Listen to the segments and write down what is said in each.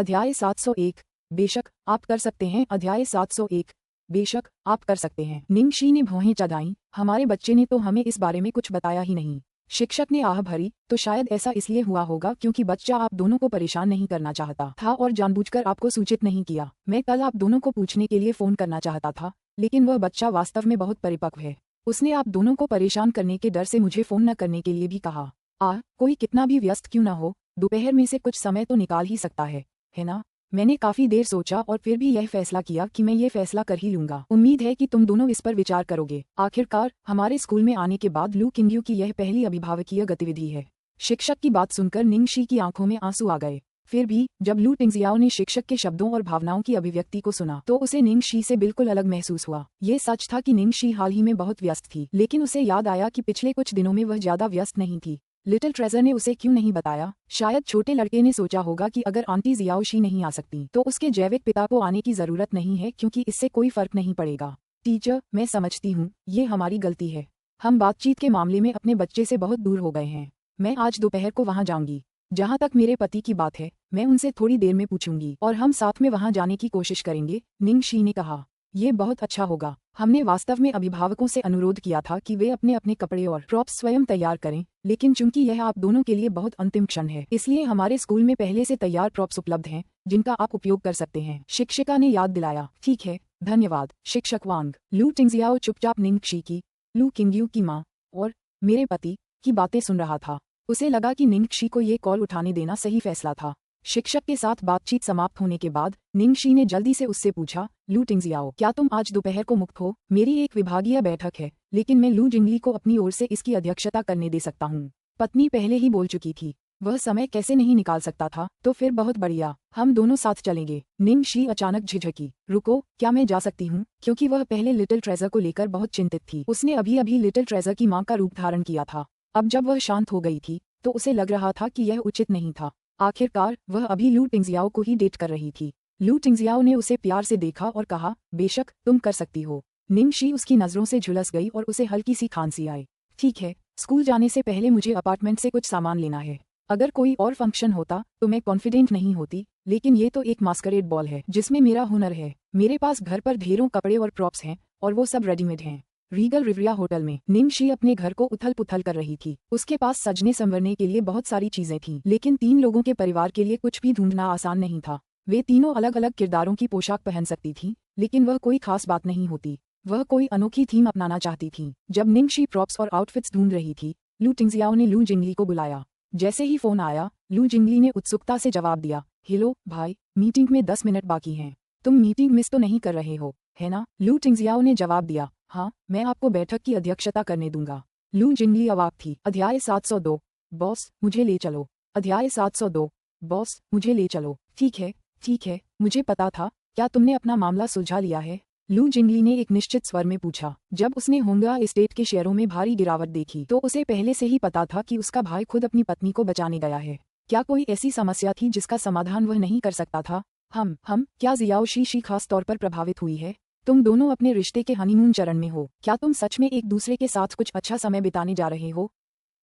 अध्याय 701। बेशक आप कर सकते हैं। अध्याय 701। बेशक आप कर सकते हैं। निंगशी ने भौहें चढ़ाईं। हमारे बच्चे ने तो हमें इस बारे में कुछ बताया ही नहीं। शिक्षक ने आह भरी। तो शायद ऐसा इसलिए हुआ होगा क्योंकि बच्चा आप दोनों को परेशान नहीं करना चाहता था और जानबूझकर आपको सूचित नहीं किया। मैं कल आप दोनों को पूछने के लिए फोन करना चाहता था, लेकिन वह बच्चा वास्तव में बहुत परिपक्व है। उसने आप दोनों को परेशान करने के डर से मुझे फोन न करने के लिए भी कहा। कोई कितना भी व्यस्त क्यों न हो, दोपहर में से कुछ समय तो निकाल ही सकता है ना? मैंने काफी देर सोचा और फिर भी यह फैसला किया कि मैं ये फैसला कर ही लूंगा। उम्मीद है कि तुम दोनों इस पर विचार करोगे। आखिरकार हमारे स्कूल में आने के बाद लू किंग्यू की यह पहली अभिभावकीय गतिविधि है। शिक्षक की बात सुनकर निंगशी की आंखों में आंसू आ गए। फिर भी जब लू टिंगजियाओ ने शिक्षक के शब्दों और भावनाओं की अभिव्यक्ति को सुना तो उसे निंगशी से बिल्कुल अलग महसूस हुआ। ये सच था कि निंगशी हाल ही में बहुत व्यस्त थी, लेकिन उसे याद आया कि पिछले कुछ दिनों में वह ज्यादा व्यस्त नहीं थी। लिटिल ट्रेजर ने उसे क्यों नहीं बताया? शायद छोटे लड़के ने सोचा होगा कि अगर आंटी जियाओशी नहीं आ सकती तो उसके जैविक पिता को आने की जरूरत नहीं है क्योंकि इससे कोई फर्क नहीं पड़ेगा। टीचर, मैं समझती हूँ, ये हमारी गलती है। हम बातचीत के मामले में अपने बच्चे से बहुत दूर हो गए हैं। मैं आज दोपहर को वहाँ जाऊंगी। जहाँ तक मेरे पति की बात है, मैं उनसे थोड़ी देर में पूछूंगी और हम साथ में वहाँ जाने की कोशिश करेंगे। निंगशी ने कहा, ये बहुत अच्छा होगा। हमने वास्तव में अभिभावकों से अनुरोध किया था कि वे अपने अपने कपड़े और प्रॉप्स स्वयं तैयार करें, लेकिन चूंकि यह आप दोनों के लिए बहुत अंतिम क्षण है, इसलिए हमारे स्कूल में पहले से तैयार प्रॉप्स उपलब्ध हैं जिनका आप उपयोग कर सकते हैं। शिक्षिका ने याद दिलाया। ठीक है, धन्यवाद शिक्षक वांग। लू टिंगजियाओ चुपचाप निंगशी की, लू किंग्यू की माँ और मेरे पति की बातें सुन रहा था। उसे लगा कि निंगशी को ये कॉल उठाने देना सही फैसला था। शिक्षक के साथ बातचीत समाप्त होने के बाद निंगशी ने जल्दी से उससे पूछा, लू टिंगजियाओ, क्या तुम आज दोपहर को मुक्त हो? मेरी एक विभागीय बैठक है, लेकिन मैं लू जिंगली को अपनी ओर से इसकी अध्यक्षता करने दे सकता हूँ। पत्नी पहले ही बोल चुकी थी, वह समय कैसे नहीं निकाल सकता था। तो फिर बहुत बढ़िया, हम दोनों साथ चलेंगे। निंगशी अचानक झिझकी। रुको, क्या मैं जा सकती हूँ? क्योंकि वह पहले लिटिल ट्रेजर को लेकर बहुत चिंतित थी। उसने अभी अभी लिटिल ट्रेजर की माँ का रूप धारण किया था। अब जब वह शांत हो गई थी तो उसे लग रहा था कि यह उचित नहीं था। आखिरकार वह अभी लू टिंगजियाओ को ही डेट कर रही थी। लू टिंगजियाओ ने उसे प्यार से देखा और कहा, बेशक तुम कर सकती हो। निंगशी उसकी नजरों से झुलस गई और उसे हल्की सी खांसी आई। ठीक है, स्कूल जाने से पहले मुझे अपार्टमेंट से कुछ सामान लेना है। अगर कोई और फंक्शन होता तो मैं कॉन्फिडेंट नहीं होती, लेकिन ये तो एक मास्करेड बॉल है जिसमें मेरा हुनर है। मेरे पास घर पर ढेरों कपड़े और प्रॉप्स हैं और वो सब रेडीमेड हैं। रीगल रिवरिया होटल में निंगशी अपने घर को उथल पुथल कर रही थी। उसके पास सजने संवरने के लिए बहुत सारी चीजें थीं, लेकिन 3 लोगों के परिवार के लिए कुछ भी ढूंढना आसान नहीं था। वे तीनों अलग अलग किरदारों की पोशाक पहन सकती थीं, लेकिन वह कोई खास बात नहीं होती। वह कोई अनोखी थीम अपनाना चाहती थीं। जब निंगशी प्रॉप्स और आउटफिट्स ढूंढ रही थी, लू टिंगजियाओ ने लू जिंगली को बुलाया। जैसे ही फोन आया, लू जिंगली ने उत्सुकता से जवाब दिया, हेलो भाई, मीटिंग में 10 मिनट बाकी हैं। तुम मीटिंग मिस तो नहीं कर रहे हो, है ना? लू टिंगजियाओ ने जवाब दिया, हाँ, मैं आपको बैठक की अध्यक्षता करने दूंगा। लू जिंगली अवाक थी। अध्याय 702। बॉस, मुझे ले चलो। अध्याय 702। बॉस, मुझे ले चलो। ठीक है, मुझे पता था। क्या तुमने अपना मामला सुलझा लिया है? लू जिंगली ने एक निश्चित स्वर में पूछा। जब उसने होंगा एस्टेट के शेयरों में भारी गिरावट देखी तो उसे पहले से ही पता था कि उसका भाई खुद अपनी पत्नी को बचाने गया है। क्या कोई ऐसी समस्या थी जिसका समाधान वह नहीं कर सकता था? क्या जियाओशी खास तौर पर प्रभावित हुई है? तुम दोनों अपने रिश्ते के हनीमून चरण में हो। क्या तुम सच में एक दूसरे के साथ कुछ अच्छा समय बिताने जा रहे हो?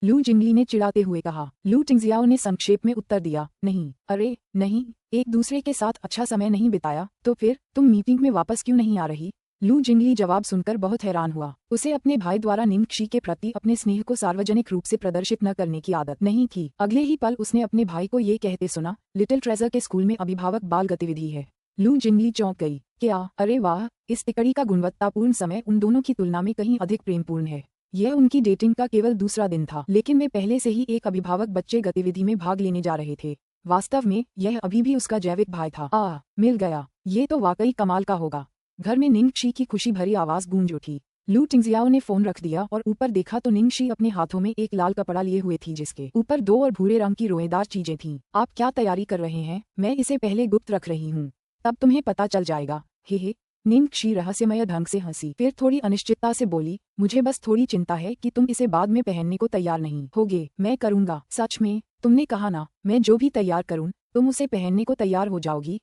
लू जिंगली ने चिढ़ाते हुए कहा। लू टिंगजियाओ ने संक्षेप में उत्तर दिया, नहीं, अरे नहीं, एक दूसरे के साथ अच्छा समय नहीं बिताया। तो फिर तुम मीटिंग में वापस क्यों नहीं आ रही? लू जिंगली जवाब सुनकर बहुत हैरान हुआ। उसे अपने भाई द्वारा निंगशी के प्रति अपने स्नेह को सार्वजनिक रूप से प्रदर्शित न करने की आदत नहीं थी। अगले ही पल उसने अपने भाई को ये कहते सुना, लिटिल ट्रेजर के स्कूल में अभिभावक बाल गतिविधि है। लू जिंगली चौंक गई। क्या? अरे वाह, इस तिकड़ी का गुणवत्तापूर्ण समय उन दोनों की तुलना में कहीं अधिक प्रेमपूर्ण है। यह उनकी डेटिंग का केवल दूसरा दिन था, लेकिन वे पहले से ही एक अभिभावक बच्चे गतिविधि में भाग लेने जा रहे थे। वास्तव में यह अभी भी उसका जैविक भाई था। मिल गया, ये तो वाकई कमाल का होगा। घर में निंगशी की खुशी भरी आवाज गूंज उठी। लू टिंगजियाओ ने फोन रख दिया और ऊपर देखा तो निंगशी अपने हाथों में एक लाल कपड़ा लिए हुए थी जिसके ऊपर 2 और भूरे रंग की रोएदार चीजें थीं। आप क्या तैयारी कर रहे हैं? मैं इसे पहले गुप्त रख रही हूँ, तब तुम्हें पता चल जाएगा। हे। निंगशी रहस्यमय ढंग से हंसी, फिर थोड़ी अनिश्चितता से बोली, मुझे बस थोड़ी चिंता है कि तुम इसे बाद में पहनने को तैयार नहीं होगे। मैं करूँगा। सच में? तुमने कहा ना, मैं जो भी तैयार करूँ तुम उसे पहनने को तैयार हो जाओगी।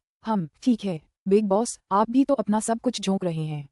ठीक है बिग बॉस, आप भी तो अपना सब कुछ झोंक रहे हैं।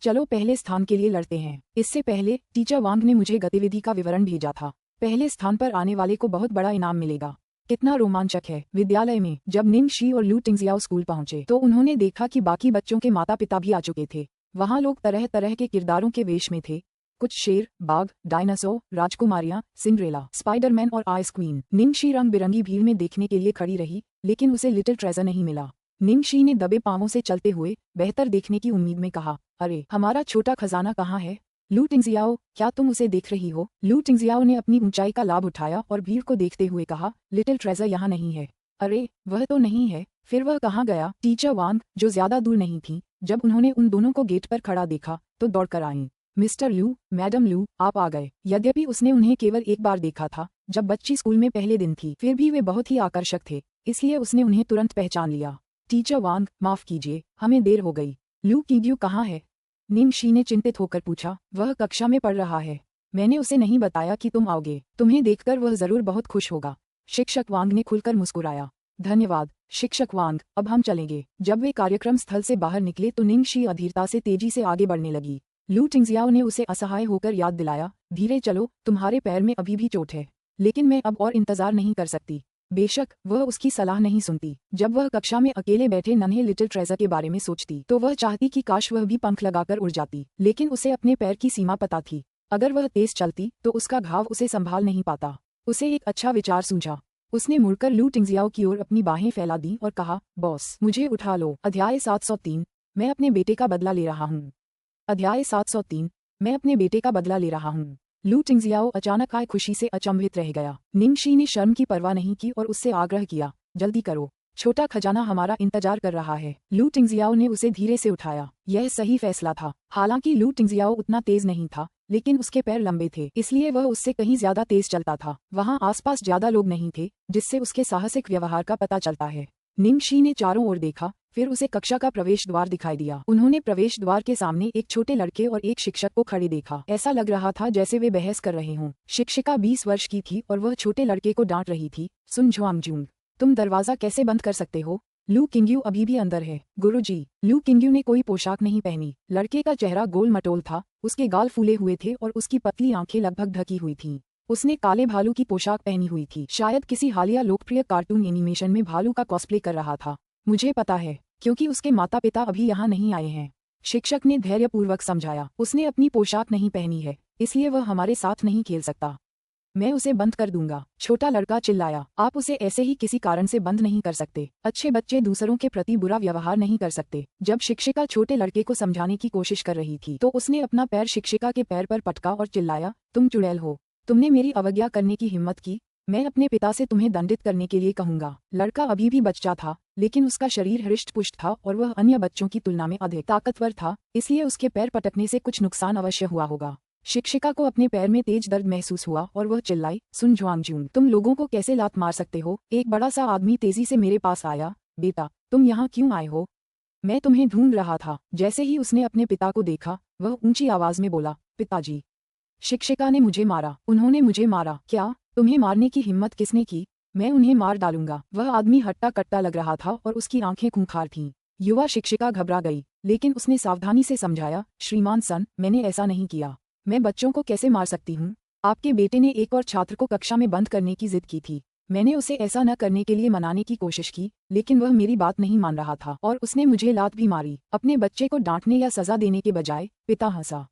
चलो पहले स्थान के लिए लड़ते हैं। इससे पहले टीचर वांग ने मुझे गतिविधि का विवरण भेजा था। पहले स्थान पर आने वाले को बहुत बड़ा इनाम मिलेगा। कितना रोमांचक है। विद्यालय में जब निंग शी और लू टिंगजियाओ स्कूल पहुंचे तो उन्होंने देखा कि बाकी बच्चों के माता पिता भी आ चुके थे। वहां लोग तरह तरह के किरदारों के वेश में थे, कुछ शेर, बाघ, डायनासोर, राजकुमारियां, सिंड्रेला, स्पाइडरमैन और आइस क्वीन। निंग शी रंग बिरंगी भीड़ में देखने के लिए खड़ी रही, लेकिन उसे लिटिल ट्रेजर नहीं मिला। निंग शी ने दबे पांवों से चलते हुए बेहतर देखने की उम्मीद में कहा, अरे हमारा छोटा खजाना कहाँ है? लू टिंगजियाओ, क्या तुम उसे देख रही हो? लू टिंगजियाओ ने अपनी ऊंचाई का लाभ उठाया और भीड़ को देखते हुए कहा, लिटिल ट्रेजर यहाँ नहीं है। अरे वह तो नहीं है, फिर वह कहाँ गया? टीचर वांग, जो ज्यादा दूर नहीं थी, जब उन्होंने उन दोनों को गेट पर खड़ा देखा तो दौड़कर आईं। मिस्टर लू, मैडम लू, आप आ गए। यद्यपि उसने उन्हें केवल एक बार देखा था, जब बच्ची स्कूल में पहले दिन थी, फिर भी वे बहुत ही आकर्षक थे, इसलिए उसने उन्हें तुरंत पहचान लिया। टीचर वांग, माफ कीजिए, हमें देर हो गई। लू किंग्यू कहाँ है? निंग शी ने चिंतित होकर पूछा। वह कक्षा में पढ़ रहा है। मैंने उसे नहीं बताया कि तुम आओगे। तुम्हें देखकर वह जरूर बहुत खुश होगा। शिक्षक वांग ने खुलकर मुस्कुराया। धन्यवाद शिक्षक वांग, अब हम चलेंगे। जब वे कार्यक्रम स्थल से बाहर निकले तो निंग शी अधीरता से तेजी से आगे बढ़ने लगी। लू टिंगजियाओ ने उसे असहाय होकर याद दिलाया, धीरे चलो, तुम्हारे पैर में अभी भी चोट है। लेकिन मैं अब और इंतजार नहीं कर सकती। बेशक वह उसकी सलाह नहीं सुनती। जब वह कक्षा में अकेले बैठे नन्हे लिटिल ट्रेजर के बारे में सोचती तो वह चाहती कि काश वह भी पंख लगाकर उड़ जाती, लेकिन उसे अपने पैर की सीमा पता थी। अगर वह तेज चलती तो उसका घाव उसे संभाल नहीं पाता। उसे एक अच्छा विचार सूझा। उसने मुड़कर लू टिंगजियाओ की ओर अपनी बाहें फैला दी और कहा, बॉस, मुझे उठा लो। अध्याय 703, मैं अपने बेटे का बदला ले रहा हूँ। अध्याय 703, मैं अपने बेटे का बदला ले रहा हूँ। लू टिंगजियाओ अचानक आए खुशी से अचंभित रह गया। निंग शी ने शर्म की परवाह नहीं की और उससे आग्रह किया, जल्दी करो, छोटा खजाना हमारा इंतजार कर रहा है। लू टिंगजियाओ ने उसे धीरे से उठाया। यह सही फैसला था। हालांकि लू टिंगजियाओ उतना तेज नहीं था, लेकिन उसके पैर लंबे थे, इसलिए वह उससे कहीं ज्यादा तेज चलता था। वहां आसपास ज्यादा लोग नहीं थे, जिससे उसके साहसिक व्यवहार का पता चलता है। निंग शी ने चारों ओर देखा, फिर उसे कक्षा का प्रवेश द्वार दिखाई दिया। उन्होंने प्रवेश द्वार के सामने एक छोटे लड़के और एक शिक्षक को खड़े देखा। ऐसा लग रहा था जैसे वे बहस कर रहे हों। शिक्षिका 20 वर्ष की थी और वह छोटे लड़के को डांट रही थी, सुन झुआंगजूंग, तुम दरवाजा कैसे बंद कर सकते हो? लू किंग्यू अभी भी अंदर है। गुरुजी। लू किंग्यू ने कोई पोशाक नहीं पहनी। लड़के का चेहरा गोल मटोल था, उसके गाल फूले हुए थे और उसकी पतली आंखें लगभग ढकी हुई थीं। उसने काले भालू की पोशाक पहनी हुई थी, शायद किसी हालिया लोकप्रिय कार्टून एनिमेशन में भालू का कॉस्प्ले कर रहा था। मुझे पता है, क्योंकि उसके माता पिता अभी यहाँ नहीं आए हैं, शिक्षक ने धैर्यपूर्वक समझाया। उसने अपनी पोशाक नहीं पहनी है, इसलिए वह हमारे साथ नहीं खेल सकता। मैं उसे बंद कर दूंगा। छोटा लड़का चिल्लाया। आप उसे ऐसे ही किसी कारण से बंद नहीं कर सकते। अच्छे बच्चे दूसरों के प्रति बुरा व्यवहार नहीं कर सकते। जब शिक्षिका छोटे लड़के को समझाने की कोशिश कर रही थी तो उसने अपना पैर शिक्षिका के पैर पर पटका और चिल्लाया, तुम चुड़ैल हो, तुमने मेरी अवज्ञा करने की हिम्मत की। मैं अपने पिता से तुम्हें दंडित करने के लिए कहूंगा। लड़का अभी भी बच्चा था, लेकिन उसका शरीर हृष्ट-पुष्ट था और वह अन्य बच्चों की तुलना में अधिक ताकतवर था, इसलिए उसके पैर पटकने से कुछ नुकसान अवश्य हुआ होगा। शिक्षिका को अपने पैर में तेज दर्द महसूस हुआ और वह चिल्लाई, सुन झुआंगजूंग, तुम लोगों को कैसे लात मार सकते हो? एक बड़ा सा आदमी तेजी से मेरे पास आया। बेटा, तुम यहाँ क्यों आए हो? मैं तुम्हें ढूंढ रहा था। जैसे ही उसने अपने पिता को देखा, वह ऊंची आवाज में बोला, पिताजी, शिक्षिका ने मुझे मारा। उन्होंने मुझे मारा। क्या? तुम्हें मारने की हिम्मत किसने की? मैं उन्हें मार डालूंगा। वह आदमी हट्टा कट्टा लग रहा था और उसकी आंखें खूंखार थीं। युवा शिक्षिका घबरा गई, लेकिन उसने सावधानी से समझाया, श्रीमान सन, मैंने ऐसा नहीं किया। मैं बच्चों को कैसे मार सकती हूँ? आपके बेटे ने एक और छात्र को कक्षा में बंद करने की जिद की थी। मैंने उसे ऐसा न करने के लिए मनाने की कोशिश की, लेकिन वह मेरी बात नहीं मान रहा था और उसने मुझे लात भी मारी। अपने बच्चे को डांटने या सजा देने के बजाय पिता हंसा।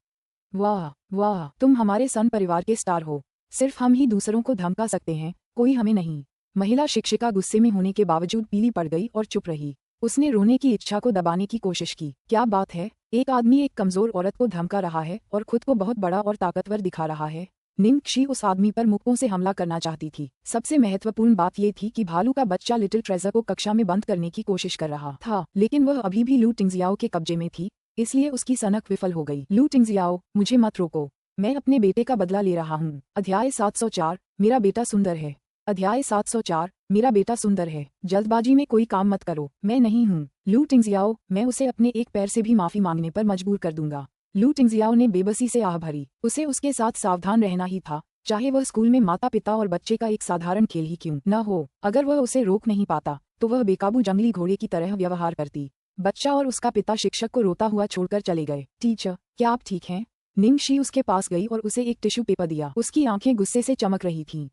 वाह वाह, तुम हमारे सन परिवार के स्टार हो। सिर्फ हम ही दूसरों को धमका सकते हैं, कोई हमें नहीं। महिला शिक्षिका गुस्से में होने के बावजूद पीली पड़ गई और चुप रही। उसने रोने की इच्छा को दबाने की कोशिश की। क्या बात है? एक आदमी एक कमजोर औरत को धमका रहा है और खुद को बहुत बड़ा और ताकतवर दिखा रहा है। निंग शी उस आदमी पर मुक्कों से हमला करना चाहती थी। सबसे महत्वपूर्ण बात यह थी कि भालू का बच्चा लिटिल ट्रेजर को कक्षा में बंद करने की कोशिश कर रहा था, लेकिन वह अभी भी लू टिंगजियाओ के कब्जे में थी, इसलिए उसकी सनक विफल हो गई। लू टिंगजियाओ, मुझे मत रोको, मैं अपने बेटे का बदला ले रहा हूँ। अध्याय 704, मेरा बेटा सुंदर है। अध्याय 704, मेरा बेटा सुंदर है। जल्दबाजी में कोई काम मत करो। मैं नहीं हूँ। लू टिंगजियाओ, मैं उसे अपने एक पैर से भी माफी मांगने पर मजबूर कर दूंगा। लू टिंगजियाओ ने बेबसी से आह भरी। उसे उसके साथ सावधान रहना ही था, चाहे वह स्कूल में माता पिता और बच्चे का एक साधारण खेल ही क्यों न हो। अगर वह उसे रोक नहीं पाता तो वह बेकाबू जंगली घोड़े की तरह व्यवहार करती। बच्चा और उसका पिता शिक्षक को रोता हुआ छोड़कर चले गए। टीचर, क्या आप ठीक हैं? निंग शी उसके पास गई और उसे एक टिश्यू पेपर दिया। उसकी आंखें गुस्से से चमक रही थीं।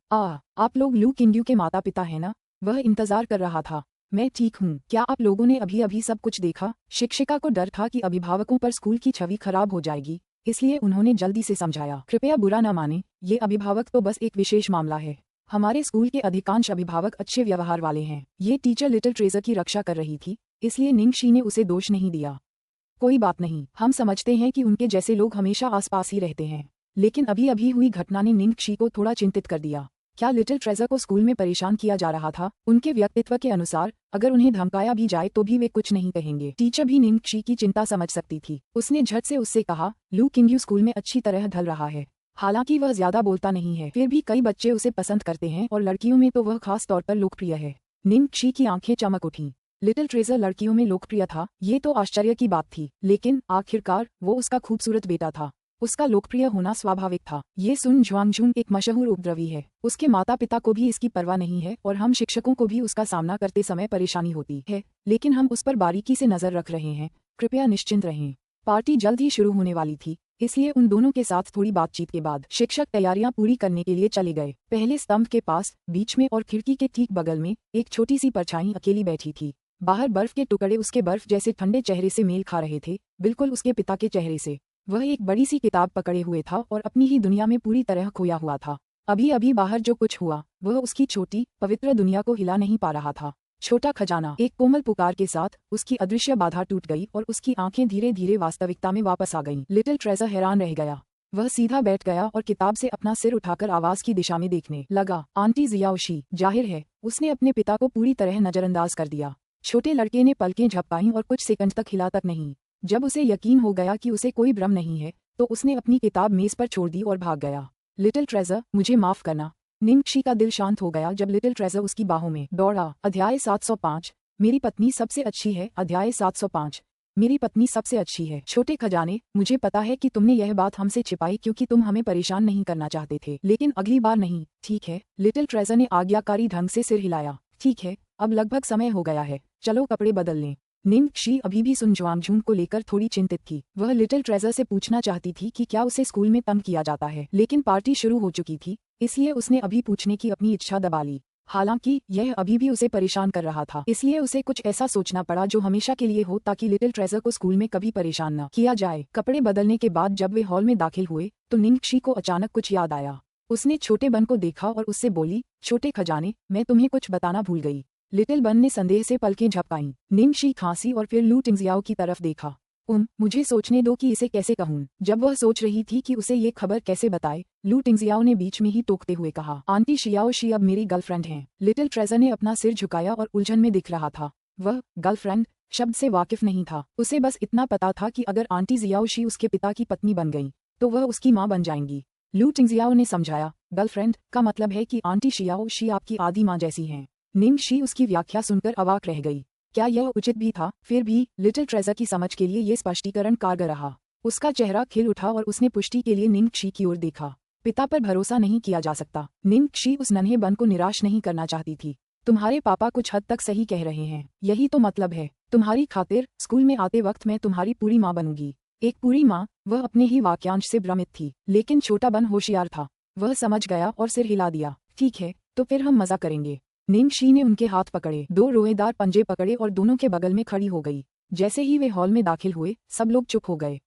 आप लोग लू किंग्यू के माता पिता हैं ना? वह इंतजार कर रहा था। मैं ठीक हूँ। क्या आप लोगों ने अभी अभी सब कुछ देखा? शिक्षिका को डर था कि अभिभावकों पर स्कूल की छवि खराब हो जाएगी, इसलिए उन्होंने जल्दी से समझाया। कृपया बुरा न माने, ये अभिभावक तो बस एक विशेष मामला है। हमारे स्कूल के अधिकांश अभिभावक अच्छे व्यवहार वाले हैं। ये टीचर लिटिल ट्रेजर की रक्षा कर रही थी, इसलिए निंगशी ने उसे दोष नहीं दिया। कोई बात नहीं, हम समझते हैं कि उनके जैसे लोग हमेशा आसपास ही रहते हैं। लेकिन अभी अभी हुई घटना ने निंगशी को थोड़ा चिंतित कर दिया। क्या लिटिल ट्रेजर को स्कूल में परेशान किया जा रहा था? उनके व्यक्तित्व के अनुसार अगर उन्हें धमकाया भी जाए तो भी वे कुछ नहीं कहेंगे। टीचर भी निंगशी की चिंता समझ सकती थी। उसने झट से उससे कहा, लू किंगयू स्कूल में अच्छी तरह ढल रहा है। हालांकि वह ज्यादा बोलता नहीं है, फिर भी कई बच्चे उसे पसंद करते हैं और लड़कियों में तो वह खास तौर पर लोकप्रिय है। निंगशी की आंखें चमक उठीं। लिटिल ट्रेजर लड़कियों में लोकप्रिय था, ये तो आश्चर्य की बात थी, लेकिन आखिरकार वो उसका खूबसूरत बेटा था। उसका लोकप्रिय होना स्वाभाविक था। ये सुन जुआंगजुन एक मशहूर उपद्रवी है। उसके माता पिता को भी इसकी परवाह नहीं है और हम शिक्षकों को भी उसका सामना करते समय परेशानी होती है, लेकिन हम उस पर बारीकी से नजर रख रहे हैं। कृपया निश्चिंत रहें। पार्टी जल्द ही शुरू होने वाली थी, इसलिए उन दोनों के साथ थोड़ी बातचीत के बाद शिक्षक तैयारियां पूरी करने के लिए चले गए। पहले स्तंभ के पास बीच में और खिड़की के ठीक बगल में एक छोटी सी परछाई अकेली बैठी थी। बाहर बर्फ के टुकड़े उसके बर्फ जैसे ठंडे चेहरे से मेल खा रहे थे, बिल्कुल उसके पिता के चेहरे से। वह एक बड़ी सी किताब पकड़े हुए था और अपनी ही दुनिया में पूरी तरह खोया हुआ था। अभी अभी बाहर जो कुछ हुआ वह उसकी छोटी पवित्र दुनिया को हिला नहीं पा रहा था। छोटा खजाना। एक कोमल पुकार के साथ उसकी अदृश्य बाधा टूट गई और उसकी आंखें धीरे धीरे वास्तविकता में वापस आ गईं। लिटिल ट्रेजर हैरान रह गया। वह सीधा बैठ गया और किताब से अपना सिर उठाकर आवाज की दिशा में देखने लगा। आंटी जियाओशी। जाहिर है उसने अपने पिता को पूरी तरह नजरअंदाज कर दिया। छोटे लड़के ने पलकें झपकाईं और कुछ सेकंड तक हिला तक नहीं। जब उसे यकीन हो गया कि उसे कोई भ्रम नहीं है, तो उसने अपनी किताब मेज पर छोड़ दी और भाग गया। लिटिल ट्रेजर, मुझे माफ करना। निंगशी का दिल शांत हो गया जब लिटिल ट्रेजर उसकी बाहों में दौड़ा। अध्याय 705। मेरी पत्नी सबसे अच्छी है। अध्याय 705। मेरी पत्नी सबसे अच्छी है। छोटे खजाने, मुझे पता है कि तुमने यह बात हमसे छिपाई क्योंकि तुम हमें परेशान नहीं करना चाहते थे, लेकिन अगली बार नहीं, ठीक है? लिटिल ट्रेजर ने आज्ञाकारी ढंग से सिर हिलाया। ठीक है, अब लगभग समय हो गया है, चलो कपड़े बदल लें। निंगशी अभी भी सुन जुआंगजुन को लेकर थोड़ी चिंतित थी। वह लिटिल ट्रेजर से पूछना चाहती थी कि क्या उसे स्कूल में तंग किया जाता है, लेकिन पार्टी शुरू हो चुकी थी, इसलिए उसने अभी पूछने की अपनी इच्छा दबा ली। हालांकि यह अभी भी उसे परेशान कर रहा था, इसलिए उसे कुछ ऐसा सोचना पड़ा जो हमेशा के लिए हो, ताकि लिटिल ट्रेजर को स्कूल में कभी परेशान न किया जाए। कपड़े बदलने के बाद जब वे हॉल में दाखिल हुए तो निंगशी को अचानक कुछ याद आया। उसने छोटे बन को देखा और उससे बोली, छोटे खजाने, मैं तुम्हें कुछ बताना भूल गई। लिटिल बन ने संदेह से पलकें झपकाईं। निंगशी खांसी और फिर लू टिंगजियाओ की तरफ देखा। मुझे सोचने दो कि इसे कैसे कहूँ। जब वह सोच रही थी कि उसे ये खबर कैसे बताए, लू टिंगजियाओ ने बीच में ही टोकते हुए कहा, आंटी शियाओ शी अब मेरी गर्लफ्रेंड हैं। लिटिल ट्रेजर ने अपना सिर झुकाया और उलझन में दिख रहा था। वह गर्लफ्रेंड शब्द से वाकिफ नहीं था। उसे बस इतना पता था कि अगर आंटी जियाओ शी उसके पिता की पत्नी बन गई तो वह उसकी माँ बन जाएंगी। लू टिंगजियाओ ने समझाया, गर्लफ्रेंड का मतलब है कि आंटी शियाओ शी आपकी आदि माँ जैसी हैं। निंगशी उसकी व्याख्या सुनकर अवाक रह गई। क्या यह उचित भी था? फिर भी लिटिल ट्रेजर की समझ के लिए ये स्पष्टीकरण कारगर रहा। उसका चेहरा खिल उठा और उसने पुष्टि के लिए निंगशी की ओर देखा। पिता पर भरोसा नहीं किया जा सकता। निंगशी उस नन्हे बन को निराश नहीं करना चाहती थी। तुम्हारे पापा कुछ हद तक सही कह रहे हैं, यही तो मतलब है। तुम्हारी खातिर स्कूल में आते वक्त मैं तुम्हारी पूरी माँ बनूंगी। एक पूरी माँ? वह अपने ही वाक्यांश से भ्रमित थी, लेकिन छोटा बन होशियार था। वह समझ गया और सिर हिला दिया। ठीक है, तो फिर हम मजा करेंगे। निंगशी ने उनके हाथ पकड़े, दो रोएदार पंजे पकड़े और दोनों के बगल में खड़ी हो गई। जैसे ही वे हॉल में दाखिल हुए, सब लोग चुप हो गए।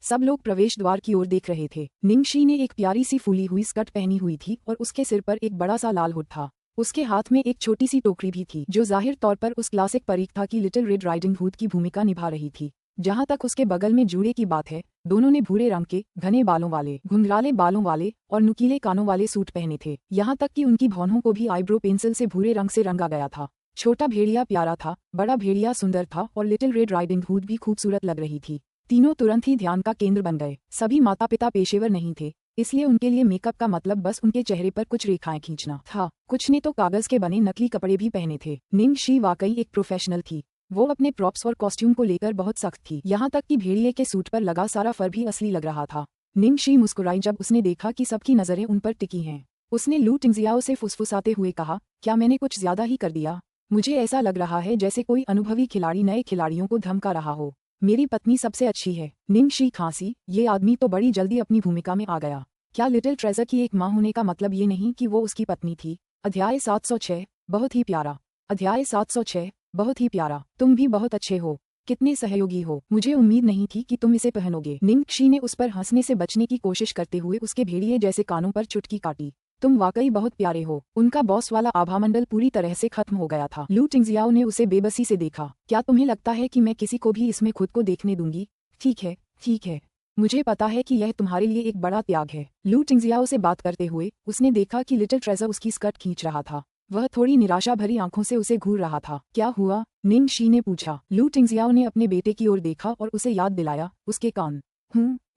सब लोग प्रवेश द्वार की ओर देख रहे थे। निंगशी ने एक प्यारी सी फूली हुई स्कर्ट पहनी हुई थी और उसके सिर पर एक बड़ा सा लाल हुड था। उसके हाथ में एक छोटी सी टोकरी भी थी, जो जाहिर तौर पर उस क्लासिक परीख था कि लिटिल रेड राइडिंग हुड की भूमिका निभा रही थी। जहाँ तक उसके बगल में जूड़े की बात है, दोनों ने भूरे रंग के घने बालों वाले, घुंघराले बालों वाले और नुकीले कानों वाले सूट पहने थे। यहाँ तक कि उनकी भौहों को भी आईब्रो पेंसिल से भूरे रंग से रंगा गया था। छोटा भेड़िया प्यारा था, बड़ा भेड़िया सुंदर था और लिटिल रेड राइडिंग हुड भी खूबसूरत लग रही थी। तीनों तुरंत ही ध्यान का केंद्र बन गए। सभी माता पिता पेशेवर नहीं थे, इसलिए उनके लिए मेकअप का मतलब बस उनके चेहरे पर कुछ रेखाएं खींचना था। कुछ ने तो कागज के बने नकली कपड़े भी पहने थे। निंगशी वाकई एक प्रोफेशनल थी। वो अपने प्रॉप्स और कॉस्ट्यूम को लेकर बहुत सख्त थी। यहाँ तक कि भेड़िए के सूट पर लगा सारा फर भी असली लग रहा था। निंगशी मुस्कुराई जब उसने देखा कि सबकी नजरें उन पर टिकी हैं। उसने लू टिंगजियाओ से फुसफुसाते हुए कहा, क्या मैंने कुछ ज्यादा ही कर दिया? मुझे ऐसा लग रहा है जैसे कोई अनुभवी खिलाड़ी नए खिलाड़ियों को धमका रहा हो। मेरी पत्नी सबसे अच्छी है। निंगशी खांसी। ये आदमी तो बड़ी जल्दी अपनी भूमिका में आ गया। क्या लिटिल ट्रेजर की एक माँ होने का मतलब ये नहीं कि वो उसकी पत्नी थी? अध्याय 706। बहुत ही प्यारा। अध्याय 706। बहुत ही प्यारा। तुम भी बहुत अच्छे हो, कितने सहयोगी हो, मुझे उम्मीद नहीं थी कि तुम इसे पहनोगे। निंगक्षी ने उस पर हंसने से बचने की कोशिश करते हुए उसके भेड़िए जैसे कानों पर चुटकी काटी। तुम वाकई बहुत प्यारे हो। उनका बॉस वाला आभामंडल पूरी तरह से खत्म हो गया था। लू टिंगजियाओ ने उसे बेबसी से देखा। क्या तुम्हें लगता है कि मैं किसी को भी इसमें खुद को देखने दूंगी? ठीक है, ठीक है। मुझे पता है कि यह तुम्हारे लिए एक बड़ा त्याग है। लू टिंगजियाओ से बात करते हुए उसने देखा कि लिटिल ट्रेजर उसकी स्कर्ट खींच रहा था। वह थोड़ी निराशा भरी आंखों से उसे घूर रहा था। क्या हुआ? निंगक्षी ने पूछा। लू टिंगजियाओ ने अपने बेटे की ओर देखा और उसे याद दिलाया, उसके कान।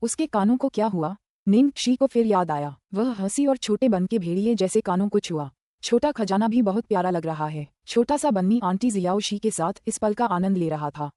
उसके कानों को क्या हुआ? निंगक्षी को फिर याद आया। वह हंसी और छोटे बन के भेड़िए जैसे कानों को छुआ। छोटा खजाना भी बहुत प्यारा लग रहा है। छोटा सा बन्नी आंटी जियाओशी के साथ इस पल का आनंद ले रहा था।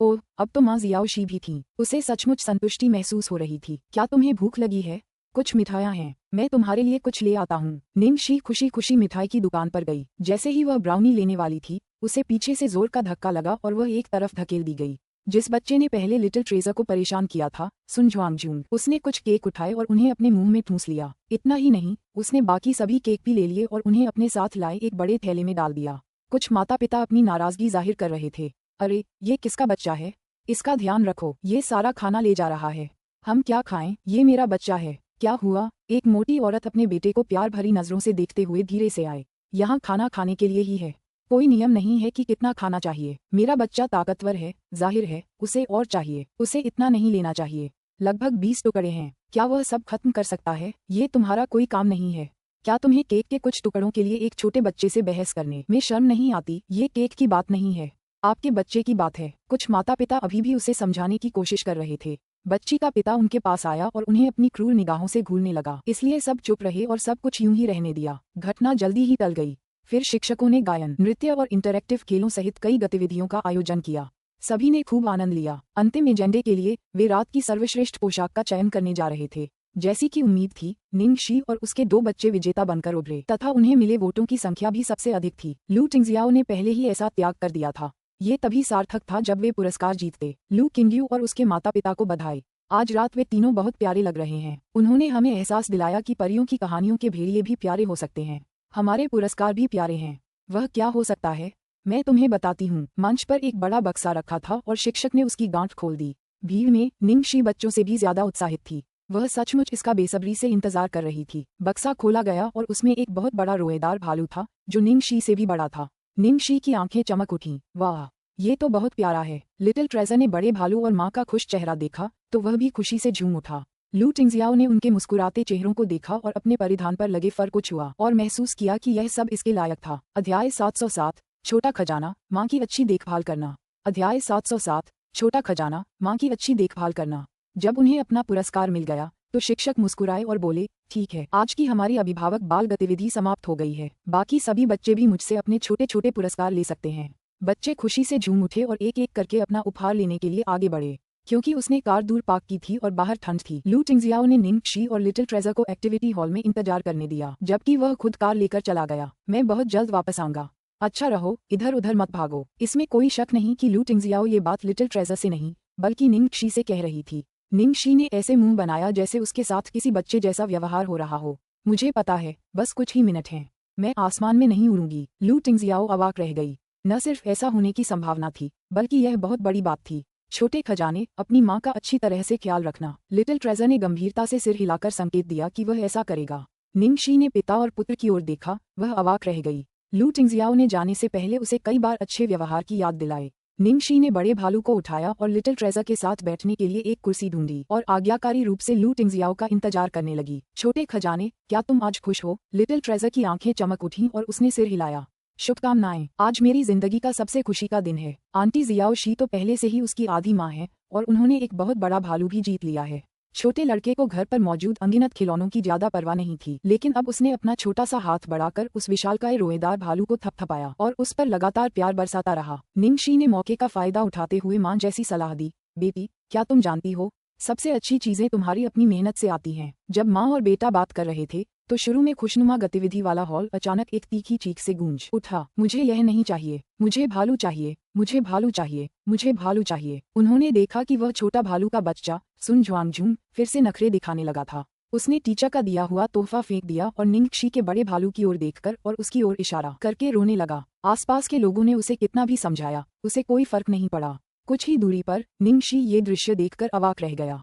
ओह, अब तो माँ जियाओशी भी थी। उसे सचमुच संतुष्टि महसूस हो रही थी। क्या तुम्हें भूख लगी है? कुछ मिठाइयाँ हैं, मैं तुम्हारे लिए कुछ ले आता हूँ। निंगक्षी खुशी खुशी मिठाई की दुकान पर गई। जैसे ही वह ब्राउनी लेने वाली थी, उसे पीछे से जोर का धक्का लगा और वह एक तरफ धकेल दी गई। जिस बच्चे ने पहले लिटिल ट्रेजर को परेशान किया था, सुन जुआंगजून, उसने कुछ केक उठाए और उन्हें अपने मुंह में ठूंस लिया। इतना ही नहीं, उसने बाकी सभी केक भी ले लिए और उन्हें अपने साथ लाए एक बड़े थैले में डाल दिया। कुछ माता पिता अपनी नाराजगी जाहिर कर रहे थे। अरे, ये किसका बच्चा है? इसका ध्यान रखो, ये सारा खाना ले जा रहा है। हम क्या खाएं? ये मेरा बच्चा है। क्या हुआ? एक मोटी औरत अपने बेटे को प्यार भरी नजरों से देखते हुए धीरे से आए। यहाँ खाना खाने के लिए ही है, कोई नियम नहीं है कि कितना खाना चाहिए। मेरा बच्चा ताकतवर है, जाहिर है उसे और चाहिए। उसे इतना नहीं लेना चाहिए। लगभग 20 टुकड़े हैं, क्या वह सब खत्म कर सकता है? ये तुम्हारा कोई काम नहीं है। क्या तुम्हें केक के कुछ टुकड़ों के लिए एक छोटे बच्चे से बहस करने में शर्म नहीं आती? ये केक की बात नहीं है, आपके बच्चे की बात है। कुछ माता पिता अभी भी उसे समझाने की कोशिश कर रहे थे। बच्ची का पिता उनके पास आया और उन्हें अपनी क्रूर निगाहों से घूरने लगा, इसलिए सब चुप रहे और सब कुछ यूं ही रहने दिया। घटना जल्दी ही टल गई। फिर शिक्षकों ने गायन, नृत्य और इंटरैक्टिव खेलों सहित कई गतिविधियों का आयोजन किया। सभी ने खूब आनंद लिया। अंतिम एजेंडे के लिए वे रात की सर्वश्रेष्ठ पोशाक का चयन करने जा रहे थे। जैसी की उम्मीद थी, निंगक्षी और उसके 2 बच्चे विजेता बनकर उभरे तथा उन्हें मिले वोटों की संख्या भी सबसे अधिक थी। लू टिंगजियाओ ने पहले ही ऐसा त्याग कर दिया था। ये तभी सार्थक था जब वे पुरस्कार जीतते। लू किंगयू और उसके माता पिता को बधाई। आज रात वे तीनों बहुत प्यारे लग रहे हैं। उन्होंने हमें एहसास दिलाया कि परियों की कहानियों के भेड़िए भी प्यारे हो सकते हैं। हमारे पुरस्कार भी प्यारे हैं। वह क्या हो सकता है? मैं तुम्हें बताती हूँ। मंच पर एक बड़ा बक्सा रखा था और शिक्षक ने उसकी गांठ खोल दी। भीड़ में निंगक्षी बच्चों से भी ज्यादा उत्साहित थी। वह सचमुच इसका बेसब्री से इंतजार कर रही थी। बक्सा खोला गया और उसमें एक बहुत बड़ा रोएदार भालू था, जो निंगक्षी से भी बड़ा था। निंगक्षी की आंखें चमक उठीं। वाह, ये तो बहुत प्यारा है। लिटिल ट्रेजर ने बड़े भालू और माँ का खुश चेहरा देखा तो वह भी खुशी से झूम उठा। लू टिंगजियाओ ने उनके मुस्कुराते चेहरों को देखा और अपने परिधान पर लगे फर को छुआ और महसूस किया कि यह सब इसके लायक था। अध्याय 707। छोटा खजाना, माँ की अच्छी देखभाल करना। अध्याय 707। छोटा खजाना, माँ की अच्छी देखभाल करना। जब उन्हें अपना पुरस्कार मिल गया तो शिक्षक मुस्कुराए और बोले, ठीक है, आज की हमारी अभिभावक बाल गतिविधि समाप्त हो गई है। बाकी सभी बच्चे भी मुझसे अपने छोटे छोटे पुरस्कार ले सकते हैं। बच्चे खुशी से झूम उठे और एक एक करके अपना उपहार लेने के लिए आगे बढ़े। क्योंकि उसने कार दूर पार्क की थी और बाहर ठंड थी, लू टिंगजियाओ ने निंगक्षी और लिटिल ट्रेजर को एक्टिविटी हॉल में इंतजार करने दिया, जबकि वह खुद कार लेकर चला गया। मैं बहुत जल्द वापस आऊंगा। अच्छा रहो, इधर उधर मत भागो। इसमें कोई शक नहीं कि लू टिंगजियाओ ये बात लिटिल ट्रेजर से नहीं बल्कि निंगक्षी से कह रही थी। निंगक्षी ने ऐसे मुंह बनाया जैसे उसके साथ किसी बच्चे जैसा व्यवहार हो रहा हो। मुझे पता है, बस कुछ ही मिनट हैं, मैं आसमान में नहीं उड़ूंगी। लू टिंगजियाओ अवाक रह गई। न सिर्फ ऐसा होने की संभावना थी, बल्कि यह बहुत बड़ी बात थी। छोटे खजाने, अपनी माँ का अच्छी तरह से ख्याल रखना। लिटिल ट्रेजर ने गंभीरता से सिर हिलाकर संकेत दिया कि वह ऐसा करेगा। निंगक्षी ने पिता और पुत्र की ओर देखा, वह अवाक रह गई। लू टिंगजियाओ ने जाने से पहले उसे कई बार अच्छे व्यवहार की याद दिलाई। निंगक्षी ने बड़े भालू को उठाया और लिटिल ट्रेजर के साथ बैठने के लिए एक कुर्सी ढूंढी और आज्ञाकारी रूप से लू टिंगजियाओ का इंतजार करने लगी। छोटे खजाने, क्या तुम आज खुश हो? लिटिल ट्रेजर की आंखें चमक उठीं और उसने सिर हिलाया। शुभकामनाएं, आज मेरी जिंदगी का सबसे खुशी का दिन है। आंटी जियाओशी तो पहले से ही उसकी आधी माँ है और उन्होंने एक बहुत बड़ा भालू भी जीत लिया है। छोटे लड़के को घर पर मौजूद अनगिनत खिलौनों की ज्यादा परवाह नहीं थी, लेकिन अब उसने अपना छोटा सा हाथ बढ़ाकर उस विशालकाय रोएदार भालू को थपथपाया और उस पर लगातार प्यार बरसाता रहा। निंगक्षी ने मौके का फायदा उठाते हुए माँ जैसी सलाह दी, बेटी, क्या तुम जानती हो, सबसे अच्छी चीजें तुम्हारी अपनी मेहनत से आती हैं। जब माँ और बेटा बात कर रहे थे तो शुरू में खुशनुमा गतिविधि वाला हॉल अचानक एक तीखी चीख से गूंज उठा। मुझे यह नहीं चाहिए, मुझे भालू चाहिए, मुझे भालू चाहिए, मुझे भालू चाहिए। उन्होंने देखा कि वह छोटा भालू का बच्चा सुन जुआंगजून फिर से नखरे दिखाने लगा था। उसने टीचर का दिया हुआ तोहफा फेंक दिया और निंगशी के बड़े भालू की ओर देखकर और उसकी ओर इशारा करके रोने लगा। आसपास के लोगों ने उसे कितना भी समझाया, उसे कोई फर्क नहीं पड़ा। कुछ ही दूरी पर निंगशी ये दृश्य देखकर अवाक रह गया।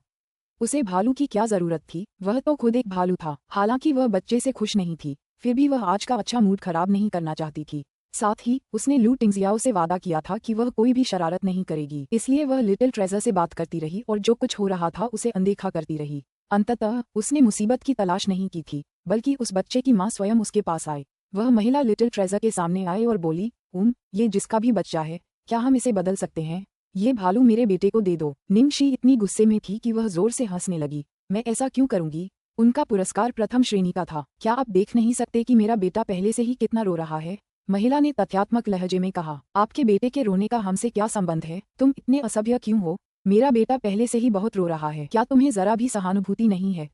उसे भालू की क्या जरूरत थी, वह तो खुद एक भालू था। हालांकि वह बच्चे से खुश नहीं थी, फिर भी वह आज का अच्छा मूड खराब नहीं करना चाहती थी। साथ ही उसने लू टिंगजियाओ से वादा किया था कि वह कोई भी शरारत नहीं करेगी, इसलिए वह लिटिल ट्रेजर से बात करती रही और जो कुछ हो रहा था उसे अनदेखा करती रही। अंततः उसने मुसीबत की तलाश नहीं की थी, बल्कि उस बच्चे की माँ स्वयं उसके पास आए। वह महिला लिटिल ट्रेजर के सामने आए और बोली, ये जिसका भी बच्चा है, क्या हम इसे बदल सकते हैं? ये भालू मेरे बेटे को दे दो। निंगशी इतनी गुस्से में थी कि वह जोर से हंसने लगी। मैं ऐसा क्यों करूंगी? उनका पुरस्कार प्रथम श्रेणी का था। क्या आप देख नहीं सकते कि मेरा बेटा पहले से ही कितना रो रहा है? महिला ने तथ्यात्मक लहजे में कहा, आपके बेटे के रोने का हमसे क्या संबंध है? तुम इतने असभ्य क्यों हो? मेरा बेटा पहले से ही बहुत रो रहा है, क्या तुम्हें जरा भी सहानुभूति नहीं है?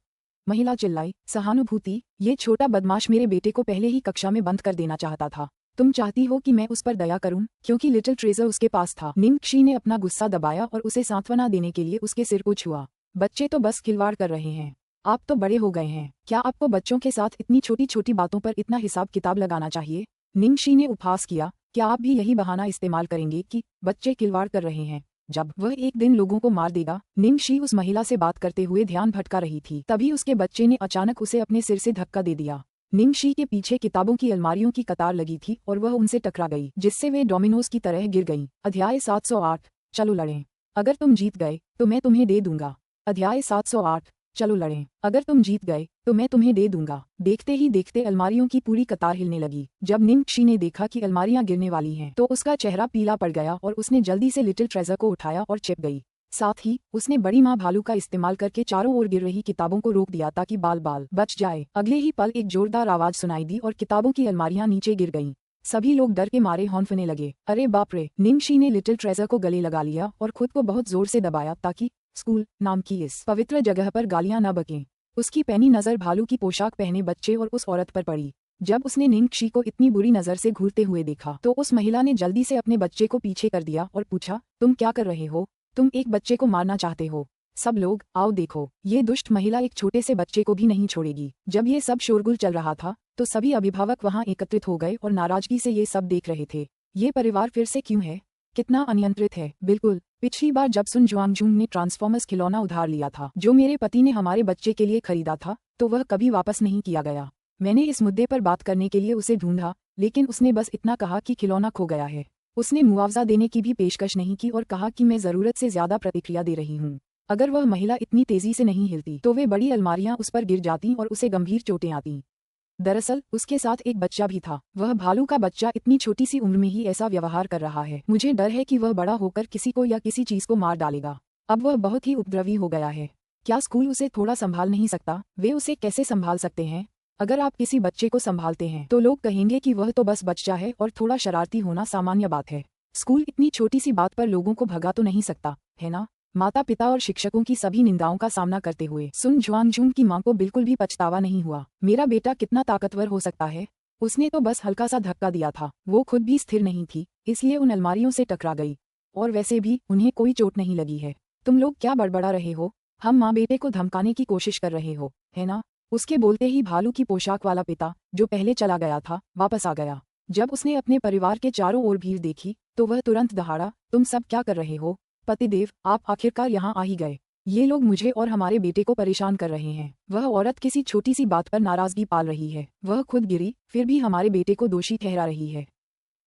महिला चिल्लाई, सहानुभूति? ये छोटा बदमाश मेरे बेटे को पहले ही कक्षा में बंद कर देना चाहता था। तुम चाहती हो कि मैं उस पर दया करूं, क्योंकि लिटिल ट्रेजर उसके पास था। निंगशी ने अपना गुस्सा दबाया और उसे सांत्वना देने के लिए उसके सिर को छुआ। बच्चे तो बस खिलवाड़ कर रहे हैं, आप तो बड़े हो गए हैं। क्या आपको बच्चों के साथ इतनी छोटी छोटी बातों पर इतना हिसाब किताब लगाना चाहिए? निंगशी ने उपहास किया, क्या आप भी यही बहाना इस्तेमाल करेंगे कि बच्चे खिलवाड़ कर रहे हैं? जब वह एक दिन लोगों को मार देगा। निंगशी उस महिला से बात करते हुए ध्यान भटका रही थी, तभी उसके बच्चे ने अचानक उसे अपने सिर से धक्का दे दिया। निंगशी के पीछे किताबों की अलमारियों की कतार लगी थी और वह उनसे टकरा गई, जिससे वे डोमिनोज की तरह गिर गईं। अध्याय 708, चलो लड़ें। अगर तुम जीत गए तो मैं तुम्हें दे दूंगा। अध्याय 708, चलो लड़ें। अगर तुम जीत गए तो मैं तुम्हें दे दूंगा। देखते ही देखते अलमारियों की पूरी कतार हिलने लगी। जब निंगशी ने देखा कि अलमारियां गिरने वाली हैं, तो उसका चेहरा पीला पड़ गया और उसने जल्दी से लिटिल ट्रेजर को उठाया और छिप गई। साथ ही उसने बड़ी माँ भालू का इस्तेमाल करके चारों ओर गिर रही किताबों को रोक दिया ताकि बाल बाल बच जाए। अगले ही पल एक जोरदार आवाज सुनाई दी और किताबों की अलमारियां नीचे गिर गईं। सभी लोग डर के मारे हौंफने लगे। अरे बाप रे! निंगशी ने लिटिल ट्रेजर को गले लगा लिया और खुद को बहुत जोर से दबाया ताकि स्कूल नाम की इस पवित्र जगह पर गालियां न बकें। उसकी पैनी नजर भालू की पोशाक पहने बच्चे और उस औरत पर पड़ी। जब उसने निंगशी को इतनी बुरी नजर से घूरते हुए देखा, तो उस महिला ने जल्दी से अपने बच्चे को पीछे कर दिया और पूछा, तुम क्या कर रहे हो? तुम एक बच्चे को मारना चाहते हो? सब लोग आओ देखो। ये दुष्ट महिला एक छोटे से बच्चे को भी नहीं छोड़ेगी। जब ये सब शोरगुल चल रहा था, तो सभी अभिभावक वहां एकत्रित हो गए और नाराजगी से ये सब देख रहे थे। ये परिवार फिर से क्यों है? कितना अनियंत्रित है। बिल्कुल पिछली बार जब सुन जुआंगजुंग ने ट्रांसफॉर्मर्स खिलौना उधार लिया था, जो मेरे पति ने हमारे बच्चे के लिए खरीदा था, तो वह कभी वापस नहीं किया गया। मैंने इस मुद्दे पर बात करने के लिए उसे ढूंढा, लेकिन उसने बस इतना कहा कि खिलौना खो गया है। उसने मुआवजा देने की भी पेशकश नहीं की और कहा कि मैं जरूरत से ज्यादा प्रतिक्रिया दे रही हूँ। अगर वह महिला इतनी तेजी से नहीं हिलती तो वे बड़ी अलमारियां उस पर गिर जाती और उसे गंभीर चोटें आती। दरअसल उसके साथ एक बच्चा भी था। वह भालू का बच्चा इतनी छोटी सी उम्र में ही ऐसा व्यवहार कर रहा है। मुझे डर है कि वह बड़ा होकर किसी को या किसी चीज को मार डालेगा। अब वह बहुत ही उपद्रवी हो गया है। क्या स्कूल उसे थोड़ा संभाल नहीं सकता? वे उसे कैसे संभाल सकते हैं? अगर आप किसी बच्चे को संभालते हैं तो लोग कहेंगे कि वह तो बस बच्चा है और थोड़ा शरारती होना सामान्य बात है। स्कूल इतनी छोटी सी बात पर लोगों को भगा तो नहीं सकता, है ना? माता पिता और शिक्षकों की सभी निंदाओं का सामना करते हुए सुन जुआंगजुंग की मां को बिल्कुल भी पछतावा नहीं हुआ। मेरा बेटा कितना ताकतवर हो सकता है? उसने तो बस हल्का सा धक्का दिया था। वो खुद भी स्थिर नहीं थी, इसलिए उन अलमारियों से टकरा गई। और वैसे भी उन्हें कोई चोट नहीं लगी है। तुम लोग क्या बड़बड़ा रहे हो? हम माँ बेटे को धमकाने की कोशिश कर रहे हो, है ना? उसके बोलते ही भालू की पोशाक वाला पिता, जो पहले चला गया था, वापस आ गया। जब उसने अपने परिवार के चारों ओर भीड़ देखी तो वह तुरंत दहाड़ा, तुम सब क्या कर रहे हो? पतिदेव, आप आखिरकार यहाँ आ ही गए। ये लोग मुझे और हमारे बेटे को परेशान कर रहे हैं। वह औरत किसी छोटी सी बात पर नाराजगी पाल रही है। वह खुद गिरी, फिर भी हमारे बेटे को दोषी ठहरा रही है।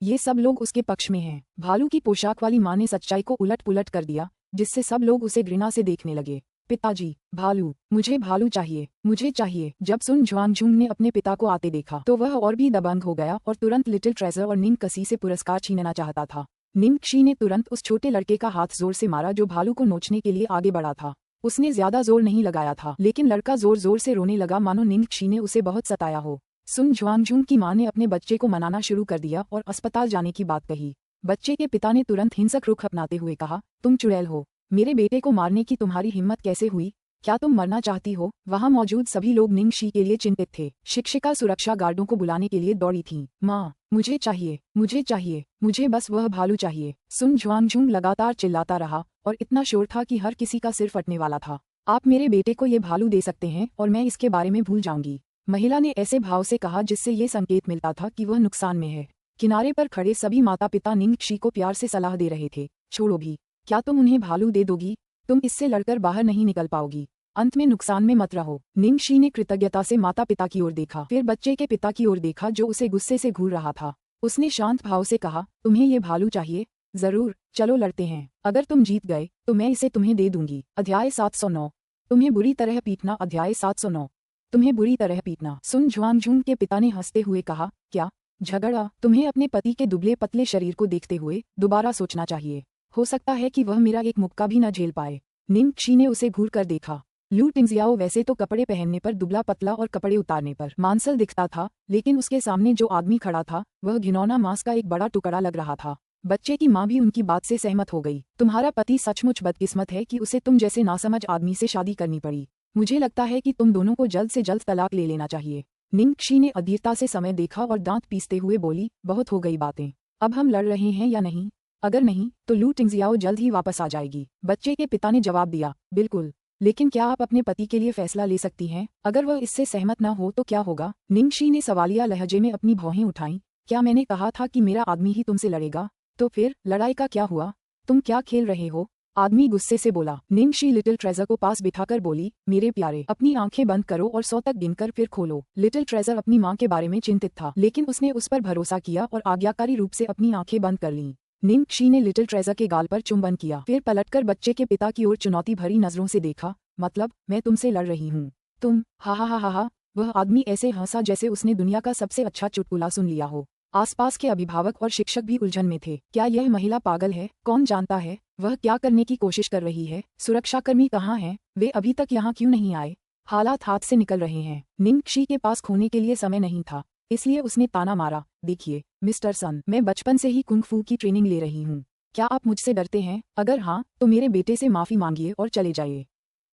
ये सब लोग उसके पक्ष में हैं। भालू की पोशाक वाली माँ ने सच्चाई को उलट पुलट कर दिया, जिससे सब लोग उसे घृणा से देखने लगे। पिताजी, भालू, मुझे भालू चाहिए, मुझे चाहिए। जब सुन जुआंगजुंग ने अपने पिता को आते देखा तो वह और भी दबंग हो गया और तुरंत लिटिल ट्रेजर और निंगशी से पुरस्कार छीनना चाहता था। निंगशी ने तुरंत उस छोटे लड़के का हाथ जोर से मारा जो भालू को नोचने के लिए आगे बढ़ा था। उसने ज्यादा जोर नहीं लगाया था, लेकिन लड़का जोर जोर से रोने लगा मानो निंगशी ने उसे बहुत सताया हो। सुन जुआंगजुंग की मां ने अपने बच्चे को मनाना शुरू कर दिया और अस्पताल जाने की बात कही। बच्चे के पिता ने तुरंत हिंसक रुख अपनाते हुए कहा, तुम चुड़ैल हो, मेरे बेटे को मारने की तुम्हारी हिम्मत कैसे हुई? क्या तुम मरना चाहती हो? वहां मौजूद सभी लोग निंगशी के लिए चिंतित थे। शिक्षिका सुरक्षा गार्डों को बुलाने के लिए दौड़ी थी। माँ, मुझे चाहिए, मुझे चाहिए, मुझे बस वह भालू चाहिए। सुन जुआंगजुंग लगातार चिल्लाता रहा और इतना शोर था कि हर किसी का सिर फटने वाला था। आप मेरे बेटे को ये भालू दे सकते हैं और मैं इसके बारे में भूल जाऊंगी। महिला ने ऐसे भाव से कहा जिससे ये संकेत मिलता था कि वह नुकसान में है। किनारे पर खड़े सभी माता पिता निंगक्षी को प्यार से सलाह दे रहे थे, छोड़ो भी, क्या तुम उन्हें भालू दे दोगी? तुम इससे लड़कर बाहर नहीं निकल पाओगी, अंत में नुकसान में मत रहो। निंगक्षी ने कृतज्ञता से माता पिता की ओर देखा, फिर बच्चे के पिता की ओर देखा जो उसे गुस्से से घूर रहा था। उसने शांत भाव से कहा, तुम्हें ये भालू चाहिए? जरूर, चलो लड़ते हैं। अगर तुम जीत गए तो मैं इसे तुम्हें दे दूंगी। अध्याय 709। तुम्हें बुरी तरह पीटना। अध्याय 709। तुम्हें बुरी तरह पीटना। सुन झुआंगझुंग के पिता ने हंसते हुए कहा, क्या झगड़ा? तुम्हें अपने पति के दुबले पतले शरीर को देखते हुए दोबारा सोचना चाहिए। हो सकता है कि वह मेरा एक मुक्का भी न झेल पाए। निंगक्षी ने उसे घूर कर देखा। लू टिंगजियाओ वैसे तो कपड़े पहनने पर दुबला पतला और कपड़े उतारने पर मांसल दिखता था, लेकिन उसके सामने जो आदमी खड़ा था वह घिनौना मांस का एक बड़ा टुकड़ा लग रहा था। बच्चे की माँ भी उनकी बात से सहमत हो गई। तुम्हारा पति सचमुच बदकिस्मत है कि उसे तुम जैसे नासमझ आदमी से शादी करनी पड़ी। मुझे लगता है कि तुम दोनों को जल्द से जल्द तलाक ले लेना चाहिए। निंगक्षी ने अधीरता से समय देखा और दांत पीसते हुए बोली, बहुत हो गई बातें। अब हम लड़ रहे हैं या नहीं? अगर नहीं तो लू टिंगजियाओ जल्द ही वापस आ जाएगी। बच्चे के पिता ने जवाब दिया, बिल्कुल, लेकिन क्या आप अपने पति के लिए फैसला ले सकती हैं? अगर वह इससे सहमत न हो तो क्या होगा? निंगक्षी ने सवालिया लहजे में अपनी भौहें उठाईं। क्या मैंने कहा था कि मेरा आदमी ही तुमसे लड़ेगा? तो फिर लड़ाई का क्या हुआ? तुम क्या खेल रहे हो? आदमी गुस्से से बोला। निंगक्षी लिटिल ट्रेजर को पास बिठाकर बोली, मेरे प्यारे, अपनी आंखें बंद करो और 100 तक गिनकर फिर खोलो। लिटिल ट्रेजर अपनी माँ के बारे में चिंतित था, लेकिन उसने उस पर भरोसा किया और आज्ञाकारी रूप से अपनी आंखें बंद कर लीं। निंगक्षी ने लिटिल ट्रेजर के गाल पर चुंबन किया, फिर पलटकर बच्चे के पिता की ओर चुनौती भरी नजरों से देखा। मतलब, मैं तुमसे लड़ रही हूँ? तुम? हा हा हा हा हा। वह आदमी ऐसे हंसा जैसे उसने दुनिया का सबसे अच्छा चुटकुला सुन लिया हो। आसपास के अभिभावक और शिक्षक भी उलझन में थे। क्या यह महिला पागल है? कौन जानता है वह क्या करने की कोशिश कर रही है? सुरक्षाकर्मी कहाँ हैं? वे अभी तक यहाँ क्यों नहीं आए? हालात हाथ से निकल रहे हैं। निंगक्षी के पास खोने के लिए समय नहीं था, इसलिए उसने ताना मारा, देखिए मिस्टर सन, मैं बचपन से ही कुंग फू की ट्रेनिंग ले रही हूँ। क्या आप मुझसे डरते हैं? अगर हाँ तो मेरे बेटे से माफी मांगिए और चले जाइए।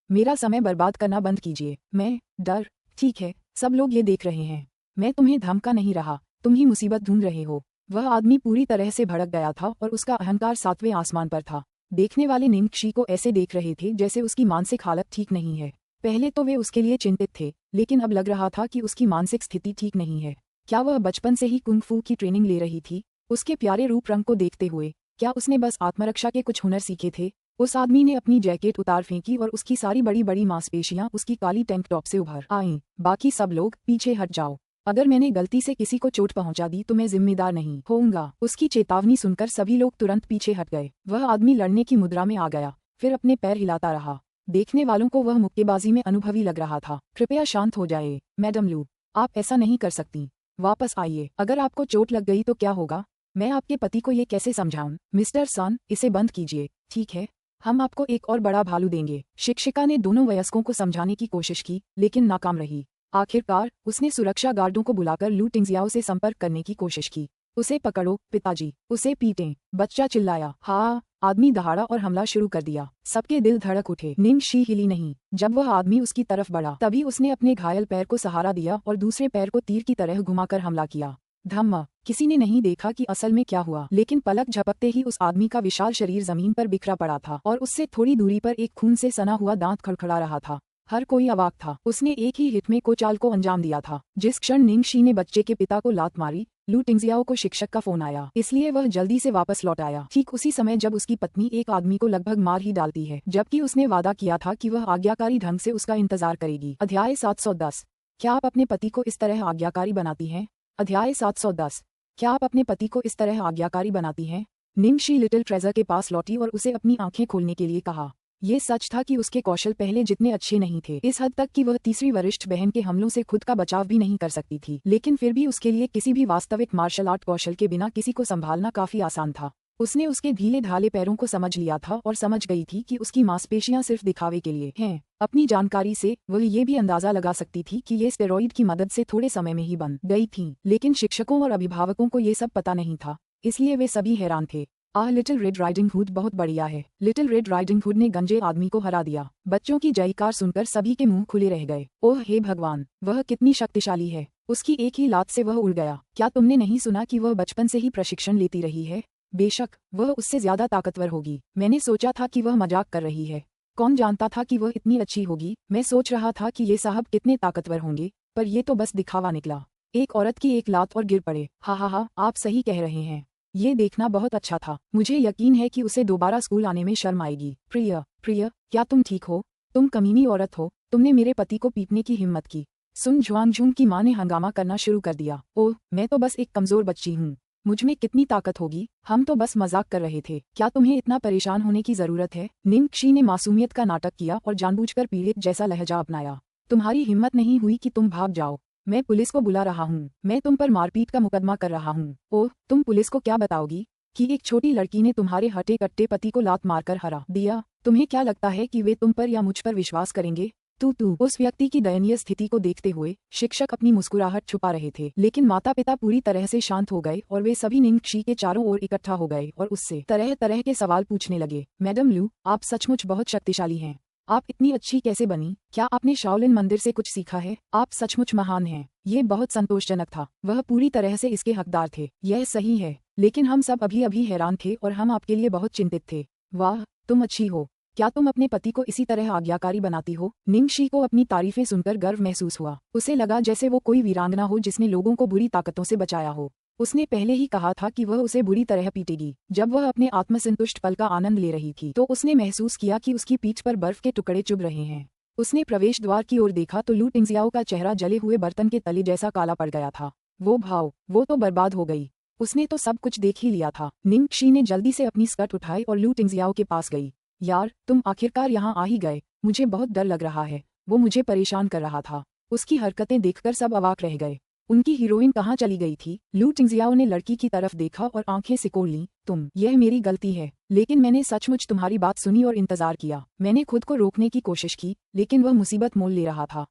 मेरा समय बर्बाद करना बंद कीजिए। मैं? डर? ठीक है, सब लोग ये देख रहे हैं। मैं तुम्हें धमका नहीं रहा, तुम ही मुसीबत ढूंढ रहे हो। वह आदमी पूरी तरह से भड़क गया था और उसका अहंकार 7वें आसमान पर था। देखने वाले निंगक्षी को ऐसे देख रहे थे जैसे उसकी मानसिक हालत ठीक नहीं है। पहले तो वे उसके लिए चिंतित थे, लेकिन अब लग रहा था कि उसकी मानसिक स्थिति ठीक नहीं है। क्या वह बचपन से ही कुंग फू की ट्रेनिंग ले रही थी? उसके प्यारे रूप रंग को देखते हुए क्या उसने बस आत्मरक्षा के कुछ हुनर सीखे थे? उस आदमी ने अपनी जैकेट उतार फेंकी और उसकी सारी बड़ी बड़ी मांसपेशियां उसकी काली टैंक टॉप से उभर आईं। बाकी सब लोग पीछे हट जाओ। अगर मैंने गलती से किसी को चोट पहुंचा दी तो मैं जिम्मेदार नहीं होऊंगा। उसकी चेतावनी सुनकर सभी लोग तुरंत पीछे हट गए। वह आदमी लड़ने की मुद्रा में आ गया, फिर अपने पैर हिलाता रहा। देखने वालों को वह मुक्केबाजी में अनुभवी लग रहा था। कृपया शांत हो जाए, मैडम लू, आप ऐसा नहीं कर सकती। वापस आइए। अगर आपको चोट लग गई तो क्या होगा? मैं आपके पति को ये कैसे समझाऊं? मिस्टर सन, इसे बंद कीजिए। ठीक है, हम आपको एक और बड़ा भालू देंगे। शिक्षिका ने दोनों वयस्कों को समझाने की कोशिश की, लेकिन नाकाम रही। आखिरकार उसने सुरक्षा गार्डों को बुलाकर लू टिंगजियाओ से संपर्क करने की कोशिश की। उसे पकड़ो पिताजी, उसे पीटें। बच्चा चिल्लाया। हाँ, आदमी दहाड़ा और हमला शुरू कर दिया। सबके दिल धड़क उठे। निंगक्षी हिली नहीं। जब वह आदमी उसकी तरफ बढ़ा तभी उसने अपने घायल पैर को सहारा दिया और दूसरे पैर को तीर की तरह घुमाकर हमला किया। धम्मा। किसी ने नहीं देखा कि असल में क्या हुआ, लेकिन पलक झपकते ही उस आदमी का विशाल शरीर जमीन पर बिखरा पड़ा था और उससे थोड़ी दूरी पर एक खून से सना हुआ दांत खड़खड़ा रहा था। हर कोई अवाक था। उसने एक ही हिट में चाल को अंजाम दिया था। जिस क्षण निंगक्षी ने बच्चे के पिता को लात मारी, लू टिंगजियाओ को शिक्षक का फोन आया, इसलिए वह जल्दी से वापस लौट आया। ठीक उसी समय जब उसकी पत्नी एक आदमी को लगभग मार ही डालती है, जबकि उसने वादा किया था कि वह आज्ञाकारी ढंग से उसका इंतजार करेगी। अध्याय 710। क्या आप अपने पति को इस तरह आज्ञाकारी बनाती हैं? अध्याय 710। क्या आप अपने पति को इस तरह आज्ञाकारी बनाती हैं? निंगक्षी लिटिल ट्रेजर के पास लौटी और उसे अपनी आंखें खोलने के लिए कहा। ये सच था कि उसके कौशल पहले जितने अच्छे नहीं थे, इस हद तक कि वह तीसरी वरिष्ठ बहन के हमलों से खुद का बचाव भी नहीं कर सकती थी, लेकिन फिर भी उसके लिए किसी भी वास्तविक मार्शल आर्ट कौशल के बिना किसी को संभालना काफी आसान था। उसने उसके ढीले ढाले पैरों को समझ लिया था और समझ गई थी कि उसकी मांसपेशियां सिर्फ दिखावे के लिए हैं। अपनी जानकारी से वह ये भी अंदाजा लगा सकती थी कि ये स्टेरॉइड की मदद से थोड़े समय में ही बन गई थीं, लेकिन शिक्षकों और अभिभावकों को ये सब पता नहीं था, इसलिए वे सभी हैरान थे। लिटिल रेड राइडिंग हुड बहुत बढ़िया है। लिटिल रेड राइडिंग हुड ने गंजे आदमी को हरा दिया। बच्चों की जयकार सुनकर सभी के मुंह खुले रह गए। ओह हे भगवान, वह कितनी शक्तिशाली है। उसकी एक ही लात से वह उड़ गया। क्या तुमने नहीं सुना कि वह बचपन से ही प्रशिक्षण लेती रही है? बेशक वह उससे ज्यादा ताकतवर होगी। मैंने सोचा था कि वह मजाक कर रही है। कौन जानता था कि वह इतनी अच्छी होगी। मैं सोच रहा था कि ये साहब कितने ताकतवर होंगे, पर ये तो बस दिखावा निकला। एक औरत की एक लात और गिर पड़े। हा, आप सही कह रहे हैं। ये देखना बहुत अच्छा था। मुझे यकीन है कि उसे दोबारा स्कूल आने में शर्म आएगी। प्रिय, क्या तुम ठीक हो? तुम कमीनी औरत हो, तुमने मेरे पति को पीटने की हिम्मत की। सुन जुआंगझुंग की माँ ने हंगामा करना शुरू कर दिया। ओह, मैं तो बस एक कमजोर बच्ची हूँ, मुझमें कितनी ताकत होगी, हम तो बस मजाक कर रहे थे। क्या तुम्हें इतना परेशान होने की जरूरत है? निंगक्षी ने मासूमियत का नाटक किया और जानबूझकर पीड़ित जैसा लहजा अपनाया। तुम्हारी हिम्मत नहीं हुई कि तुम भाग जाओ। मैं पुलिस को बुला रहा हूँ। मैं तुम पर मारपीट का मुकदमा कर रहा हूँ। ओह, तुम पुलिस को क्या बताओगी कि एक छोटी लड़की ने तुम्हारे हटे कट्टे पति को लात मारकर हरा दिया? तुम्हें क्या लगता है कि वे तुम पर या मुझ पर विश्वास करेंगे? तू उस व्यक्ति की दयनीय स्थिति को देखते हुए शिक्षक अपनी मुस्कुराहट छुपा रहे थे, लेकिन माता पिता पूरी तरह से शांत हो गए और वे सभी निंगक्षी के चारों ओर इकट्ठा हो गए और उससे तरह तरह के सवाल पूछने लगे। मैडम लू, आप सचमुच बहुत शक्तिशाली हैं। आप इतनी अच्छी कैसे बनी? क्या आपने शाओलिन मंदिर से कुछ सीखा है? आप सचमुच महान हैं। ये बहुत संतोषजनक था। वह पूरी तरह से इसके हकदार थे। यह सही है, लेकिन हम सब अभी हैरान थे और हम आपके लिए बहुत चिंतित थे। वाह, तुम अच्छी हो। क्या तुम अपने पति को इसी तरह आज्ञाकारी बनाती हो? निंगक्षी को अपनी तारीफें सुनकर गर्व महसूस हुआ। उसे लगा जैसे वो कोई वीरांगना हो जिसने लोगों को बुरी ताकतों से बचाया हो। उसने पहले ही कहा था कि वह उसे बुरी तरह पीटेगी। जब वह अपने आत्मसंतुष्ट पल का आनंद ले रही थी तो उसने महसूस किया कि उसकी पीठ पर बर्फ के टुकड़े चुभ रहे हैं। उसने प्रवेश द्वार की ओर देखा तो लू टिंगजियाओ का चेहरा जले हुए बर्तन के तले जैसा काला पड़ गया था। वो तो बर्बाद हो गई। उसने तो सब कुछ देख ही लिया था। निंगक्षी ने जल्दी से अपनी स्कर्ट उठाई और लू टिंगजियाओ के पास गई। यार, तुम आखिरकार यहाँ आ ही गए। मुझे बहुत डर लग रहा है। वो मुझे परेशान कर रहा था। उसकी हरकतें देखकर सब अवाक रह गए। उनकी हीरोइन कहाँ चली गई थी? लू टिंगजियाओ ने लड़की की तरफ देखा और आंखें सिकोड़ लीं। यह मेरी गलती है, लेकिन मैंने सचमुच तुम्हारी बात सुनी और इंतजार किया। मैंने खुद को रोकने की कोशिश की, लेकिन वह मुसीबत मोल ले रहा था।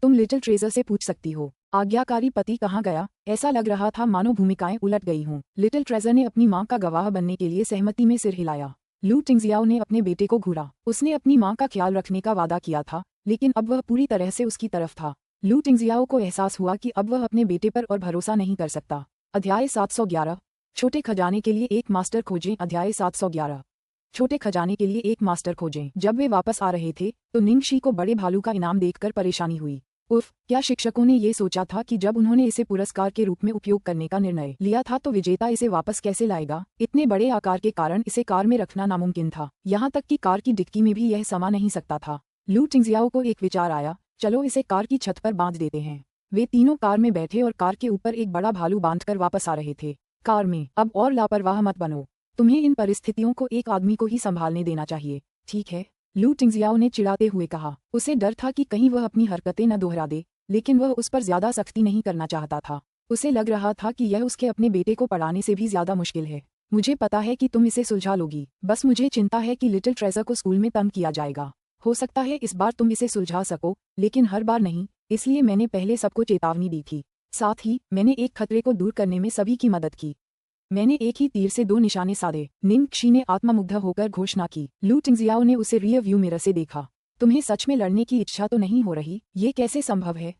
तुम लिटिल ट्रेजर से पूछ सकती हो। आज्ञाकारी पति कहाँ गया? ऐसा लग रहा था मानो भूमिकाएं उलट गई हों। लिटिल ट्रेजर ने अपनी माँ का गवाह बनने के लिए सहमति में सिर हिलाया। लू टिंगजियाओ ने अपने बेटे को घूरा। उसने अपनी माँ का ख्याल रखने का वादा किया था, लेकिन अब वह पूरी तरह से उसकी तरफ था। लू टिंगजियाओ को एहसास हुआ कि अब वह अपने बेटे पर और भरोसा नहीं कर सकता। अध्याय 711। छोटे खजाने के लिए एक मास्टर खोजें। अध्याय 711। छोटे खजाने के लिए एक मास्टर खोजें। जब वे वापस आ रहे थे तो निंगक्षी को बड़े भालू का इनाम देखकर परेशानी हुई। उफ, क्या शिक्षकों ने ये सोचा था कि जब उन्होंने इसे पुरस्कार के रूप में उपयोग करने का निर्णय लिया था तो विजेता इसे वापस कैसे लाएगा? इतने बड़े आकार के कारण इसे कार में रखना नामुमकिन था। यहाँ तक कि कार की डिक्की में भी यह समा नहीं सकता था। लू टिंगजियाओ को एक विचार आया, चलो इसे कार की छत पर बांध देते हैं। वे तीनों कार में बैठे और कार के ऊपर एक बड़ा भालू बांधकर वापस आ रहे थे। कार में, अब और लापरवाह मत बनो। तुम्हें इन परिस्थितियों को एक आदमी को ही संभालने देना चाहिए। ठीक है, लू टिंगजियाओ ने चिढ़ाते हुए कहा। उसे डर था कि कहीं वह अपनी हरकतें न दोहरा दे, लेकिन वह उस पर ज्यादा सख्ती नहीं करना चाहता था। उसे लग रहा था कि यह उसके अपने बेटे को पढ़ाने से भी ज्यादा मुश्किल है। मुझे पता है कि तुम इसे सुलझा लोगी, बस मुझे चिंता है कि लिटिल ट्रेजर को स्कूल में तंग किया जाएगा। हो सकता है इस बार तुम इसे सुलझा सको, लेकिन हर बार नहीं, इसलिए मैंने पहले सबको चेतावनी दी थी। साथ ही मैंने एक खतरे को दूर करने में सभी की मदद की। मैंने एक ही तीर से 2 निशाने साधे। निंगक्षी ने आत्ममुग्ध होकर घोषणा की। लू टिंगजियाओ ने उसे रियर व्यू मिरर से देखा। तुम्हें सच में लड़ने की इच्छा तो नहीं हो रही? ये कैसे संभव है?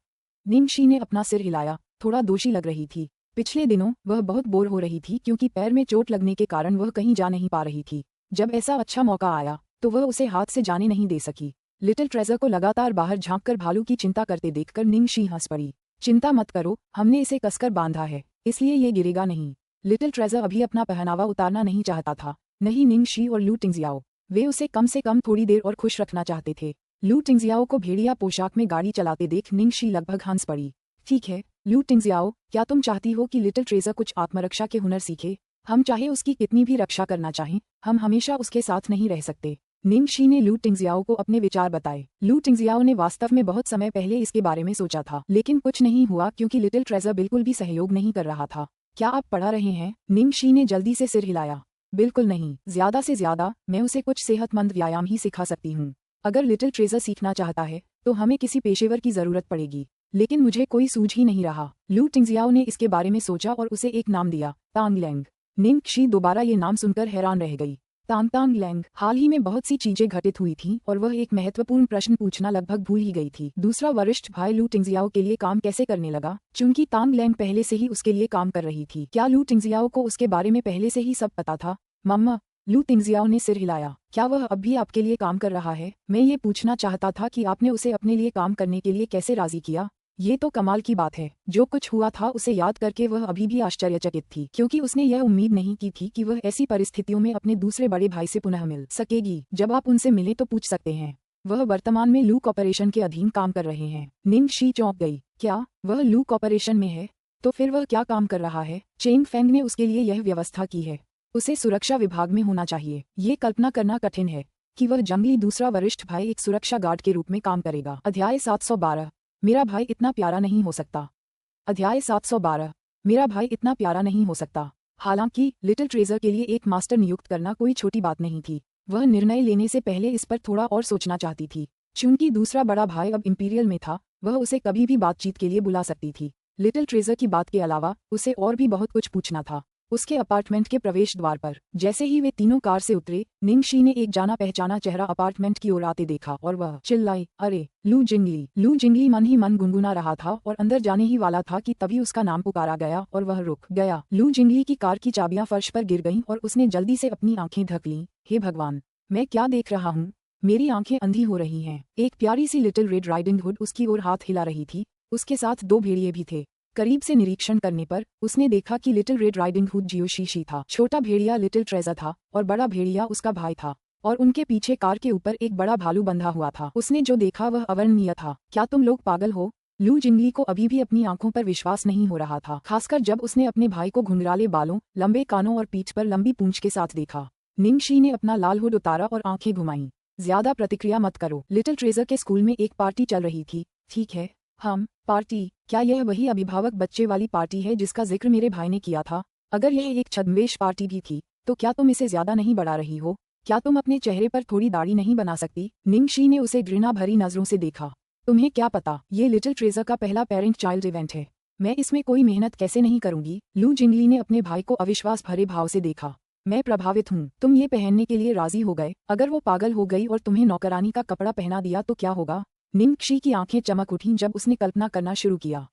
निंगक्षी ने अपना सिर हिलाया, थोड़ा दोषी लग रही थी। पिछले दिनों वह बहुत बोर हो रही थी क्योंकि पैर में चोट लगने के कारण वह कहीं जा नहीं पा रही थी। जब ऐसा अच्छा मौका आया तो वह उसे हाथ से जाने नहीं दे सकी। लिटिल ट्रेजर को लगातार बाहर झांककर भालू की चिंता करते देखकर निंगक्षी हंस पड़ी। चिंता मत करो, हमने इसे कसकर बांधा है, इसलिए ये गिरेगा नहीं। लिटिल ट्रेजर अभी अपना पहनावा उतारना नहीं चाहता था, नहीं निंगक्षी और लू टिंगजियाओ। वे उसे कम से कम थोड़ी देर और खुश रखना चाहते थे। लू टिंगजियाओ को भेड़िया पोशाक में गाड़ी चलाते देख निंगक्षी लगभग हंस पड़ी। ठीक है लू टिंगजियाओ, क्या तुम चाहती हो कि लिटिल ट्रेजर कुछ आत्मरक्षा के हुनर सीखे? हम चाहे उसकी कितनी भी रक्षा करना चाहें, हम हमेशा उसके साथ नहीं रह सकते। निंगक्षी ने लू टिंगजियाओ को अपने विचार बताए। लू टिंगजियाओ ने वास्तव में बहुत समय पहले इसके बारे में सोचा था, लेकिन कुछ नहीं हुआ क्योंकि लिटिल ट्रेजर बिल्कुल भी सहयोग नहीं कर रहा था। क्या आप पढ़ा रहे हैं? निंगक्षी ने जल्दी से सिर हिलाया। बिल्कुल नहीं, ज्यादा से ज्यादा मैं उसे कुछ सेहतमंद व्यायाम ही सिखा सकती हूँ। अगर लिटिल ट्रेजर सीखना चाहता है तो हमें किसी पेशेवर की जरूरत पड़ेगी, लेकिन मुझे कोई सूझ ही नहीं रहा। लू टिंगजियाओ ने इसके बारे में सोचा और उसे एक नाम दिया, तांग लैंग। निंगक्षी दोबारा ये नाम सुनकर हैरान रह गई। तांग लैंग। हाल ही में बहुत सी चीजें घटित हुई थीं और वह एक महत्वपूर्ण प्रश्न पूछना लगभग भूल ही गई थी। दूसरा वरिष्ठ भाई लू टिंगजियाओ के लिए काम कैसे करने लगा, चूंकि तांग लैंग पहले से ही उसके लिए काम कर रही थी। क्या लू टिंगजियाओ को उसके बारे में पहले से ही सब पता था? मम्मा, लू तिंगजियाओ ने सिर हिलाया। क्या वह अब भी आपके लिए काम कर रहा है? मैं ये पूछना चाहता था कि आपने उसे अपने लिए काम करने के लिए कैसे राजी किया। ये तो कमाल की बात है। जो कुछ हुआ था उसे याद करके वह अभी भी आश्चर्यचकित थी, क्योंकि उसने यह उम्मीद नहीं की थी कि वह ऐसी परिस्थितियों में अपने दूसरे बड़े भाई से पुनः मिल सकेगी। जब आप उनसे मिले तो पूछ सकते हैं। वह वर्तमान में लू कॉर्पोरेशन के अधीन काम कर रहे हैं। निंग शी चौंक गई। क्या वह लू कॉर्पोरेशन में है? तो फिर वह क्या काम कर रहा है? चेंग फेंग ने उसके लिए यह व्यवस्था की है। उसे सुरक्षा विभाग में होना चाहिए। ये कल्पना करना कठिन है कि वह जंगली दूसरा वरिष्ठ भाई एक सुरक्षा गार्ड के रूप में काम करेगा। अध्याय 712। मेरा भाई इतना प्यारा नहीं हो सकता। अध्याय 712। मेरा भाई इतना प्यारा नहीं हो सकता। हालांकि लिटिल ट्रेजर के लिए एक मास्टर नियुक्त करना कोई छोटी बात नहीं थी। वह निर्णय लेने से पहले इस पर थोड़ा और सोचना चाहती थी। चूंकि दूसरा बड़ा भाई अब इंपीरियल में था, वह उसे कभी भी बातचीत के लिए बुला सकती थी। लिटिल ट्रेजर की बात के अलावा उसे और भी बहुत कुछ पूछना था। उसके अपार्टमेंट के प्रवेश द्वार पर जैसे ही वे तीनों कार से उतरे, निंग शी ने एक जाना पहचाना चेहरा अपार्टमेंट की ओर आते देखा और वह चिल्लाई, अरे लू जिंगली। लू जिंगली मन ही मन गुनगुना रहा था और अंदर जाने ही वाला था कि तभी उसका नाम पुकारा गया और वह रुक गया। लू जिंगली की कार की चाबियां फर्श पर गिर गईं और उसने जल्दी से अपनी आंखें ढक लीं। हे भगवान, मैं क्या देख रहा हूँ? मेरी आंखें अंधी हो रही हैं। एक प्यारी सी लिटिल रेड राइडिंग हुड उसकी ओर हाथ हिला रही थी। उसके साथ 2 भेड़िए भी थे। करीब से निरीक्षण करने पर उसने देखा कि लिटिल रेड राइडिंग हुड जियोशीशी था। छोटा भेड़िया लिटिल ट्रेजर था और बड़ा भेड़िया उसका भाई था, और उनके पीछे कार के ऊपर एक बड़ा भालू बंधा हुआ था। उसने जो देखा वह अवर्णनीय था। क्या तुम लोग पागल हो? लू जिंगली को अभी भी अपनी आंखों पर विश्वास नहीं हो रहा था, खासकर जब उसने अपने भाई को घुंघराले बालों, लंबे कानों और पीठ पर लंबी पूंछ के साथ देखा। निंग शी ने अपना लाल हुड उतारा और आंखें घुमाईं। ज्यादा प्रतिक्रिया मत करो। लिटिल ट्रेजर के स्कूल में एक पार्टी चल रही थी। ठीक है, हम पार्टी? क्या यह वही अभिभावक बच्चे वाली पार्टी है जिसका जिक्र मेरे भाई ने किया था? अगर यह एक छद्मवेश पार्टी भी थी तो क्या तुम इसे ज्यादा नहीं बढ़ा रही हो? क्या तुम अपने चेहरे पर थोड़ी दाढ़ी नहीं बना सकती? निंग शी ने उसे घृणा भरी नजरों से देखा। तुम्हें क्या पता, ये लिटिल ट्रेजर का पहला पेरेंट चाइल्ड इवेंट है। मैं इसमें कोई मेहनत कैसे नहीं करूंगी? लू जिंगली ने अपने भाई को अविश्वास भरे भाव से देखा। मैं प्रभावित हूँ। तुम ये पहनने के लिए राजी हो गए। अगर वो पागल हो गई और तुम्हें नौकरानी का कपड़ा पहना दिया तो क्या होगा? निंग शी की आंखें चमक उठीं जब उसने कल्पना करना शुरू किया।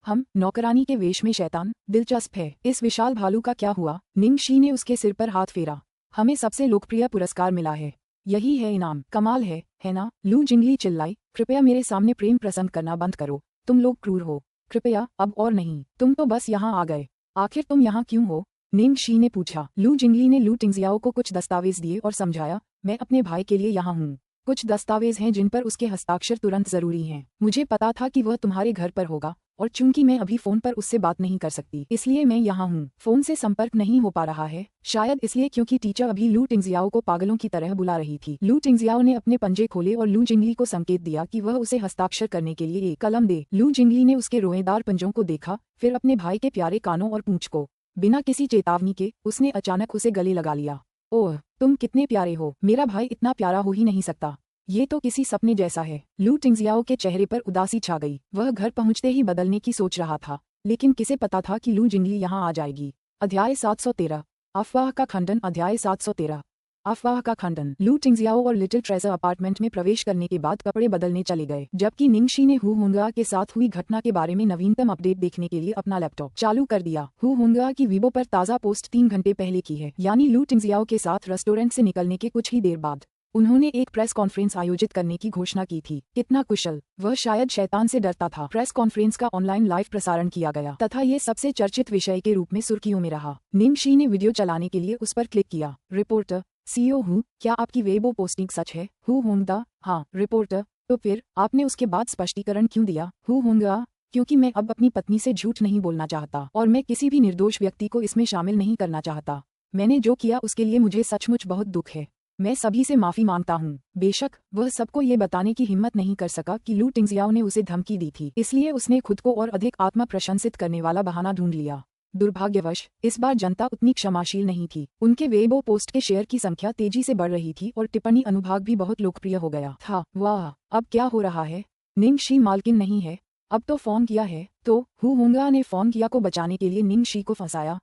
हम नौकरानी के वेश में शैतान? दिलचस्प है। इस विशाल भालू का क्या हुआ? निंग शी ने उसके सिर पर हाथ फेरा। हमें सबसे लोकप्रिय पुरस्कार मिला है। यही है इनाम। कमाल है ना? लू जिंगली चिल्लाई। कृपया मेरे सामने प्रेम प्रसंग करना बंद करो। तुम लोग क्रूर हो। कृपया अब और नहीं। तुम तो बस यहाँ आ गए। आखिर तुम यहाँ क्यों हो? निंग शी ने पूछा। लू जिंगली ने लू टिंगजियाओ को कुछ दस्तावेज दिए और समझाया, मैं अपने भाई के लिए यहाँ हूँ। कुछ दस्तावेज हैं जिन पर उसके हस्ताक्षर तुरंत जरूरी हैं। मुझे पता था कि वह तुम्हारे घर पर होगा, और चूंकि मैं अभी फोन पर उससे बात नहीं कर सकती, इसलिए मैं यहाँ हूँ। फोन से संपर्क नहीं हो पा रहा है, शायद इसलिए क्योंकि टीचर अभी लू टिंगजियाओ को पागलों की तरह बुला रही थी। लू टिंगजियाओ ने अपने पंजे खोले और लू जिंगली को संकेत दिया कि वह उसे हस्ताक्षर करने के लिए एक कलम दे। लू जिंगली ने उसके रोएदार पंजों को देखा, फिर अपने भाई के प्यारे कानों और पूंछ को। बिना किसी चेतावनी के उसने अचानक उसे गले लगा लिया। ओह, तुम कितने प्यारे हो। मेरा भाई इतना प्यारा हो ही नहीं सकता। ये तो किसी सपने जैसा है। लू टिंगजियाओ के चेहरे पर उदासी छा गई। वह घर पहुंचते ही बदलने की सोच रहा था, लेकिन किसे पता था कि लू जिंगली यहाँ आ जाएगी। अध्याय 713। अफवाह का खंडन। अध्याय 713। अफवाह का खंडन। लू टिंगजियाओ और लिटिल ट्रेजर अपार्टमेंट में प्रवेश करने के बाद कपड़े बदलने चले गए, जबकि निंग शी ने हू हुंगा के साथ हुई घटना के बारे में नवीनतम अपडेट देखने के लिए अपना लैपटॉप चालू कर दिया। हू हुंगा की वीबो पर ताज़ा पोस्ट 3 घंटे पहले की है, यानी लू टिंगजियाओ के साथ रेस्टोरेंट से निकलने के कुछ ही देर बाद उन्होंने एक प्रेस कॉन्फ्रेंस आयोजित करने की घोषणा की थी। कितना कुशल। वह शायद शैतान से डरता था। प्रेस कॉन्फ्रेंस का ऑनलाइन लाइव प्रसारण किया गया तथा ये सबसे चर्चित विषय के रूप में सुर्खियों में रहा। निंग शी ने वीडियो चलाने के लिए उस पर क्लिक किया। रिपोर्टर, सीईओ हूँ, क्या आपकी वेबो पोस्टिंग सच है? हू होंगा, हाँ। रिपोर्टर, तो फिर आपने उसके बाद स्पष्टीकरण क्यों दिया? हू होंगा, क्योंकि मैं अब अपनी पत्नी से झूठ नहीं बोलना चाहता और मैं किसी भी निर्दोष व्यक्ति को इसमें शामिल नहीं करना चाहता। मैंने जो किया उसके लिए मुझे सचमुच बहुत दुख है। मैं सभी से माफी मांगता हूँ। बेशक वह सबको ये बताने की हिम्मत नहीं कर सका कि लू टिंगजियाओ ने उसे धमकी दी थी, इसलिए उसने खुद को और अधिक आत्मा प्रशंसित करने वाला बहाना ढूंढ लिया। दुर्भाग्यवश इस बार जनता उतनी क्षमाशील नहीं थी। उनके वेबो पोस्ट के शेयर की संख्या तेजी से बढ़ रही थी और टिप्पणी अनुभाग भी बहुत लोकप्रिय हो गया था। वाह, अब क्या हो रहा है? निंग शी मालकिन नहीं है, अब तो फोन किया है। तो हू होंगा ने फोन किया को बचाने के लिए निंग शी को फंसाया।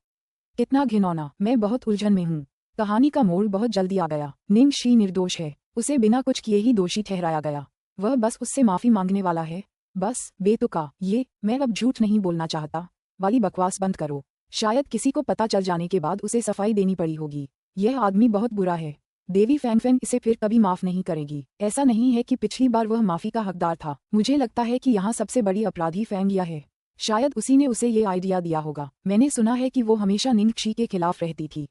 कितना घिनौना। मैं बहुत उलझन में हूँ। कहानी का मोड़ बहुत जल्दी आ गया। निंग शी निर्दोष है। उसे बिना कुछ किए ही दोषी ठहराया गया। वह बस उससे माफी मांगने वाला है। बस बेतुका। ये मैं अब झूठ नहीं बोलना चाहता वाली बकवास बंद करो। शायद किसी को पता चल जाने के बाद उसे सफाई देनी पड़ी होगी। यह आदमी बहुत बुरा है। देवी फैंग फैंग इसे फिर कभी माफ नहीं करेगी। ऐसा नहीं है कि पिछली बार वह माफी का हकदार था। मुझे लगता है कि यहाँ सबसे बड़ी अपराधी फैंग या है। शायद उसी ने उसे ये आइडिया दिया होगा। मैंने सुना है कि वो हमेशा निंगशी के खिलाफ रहती थी।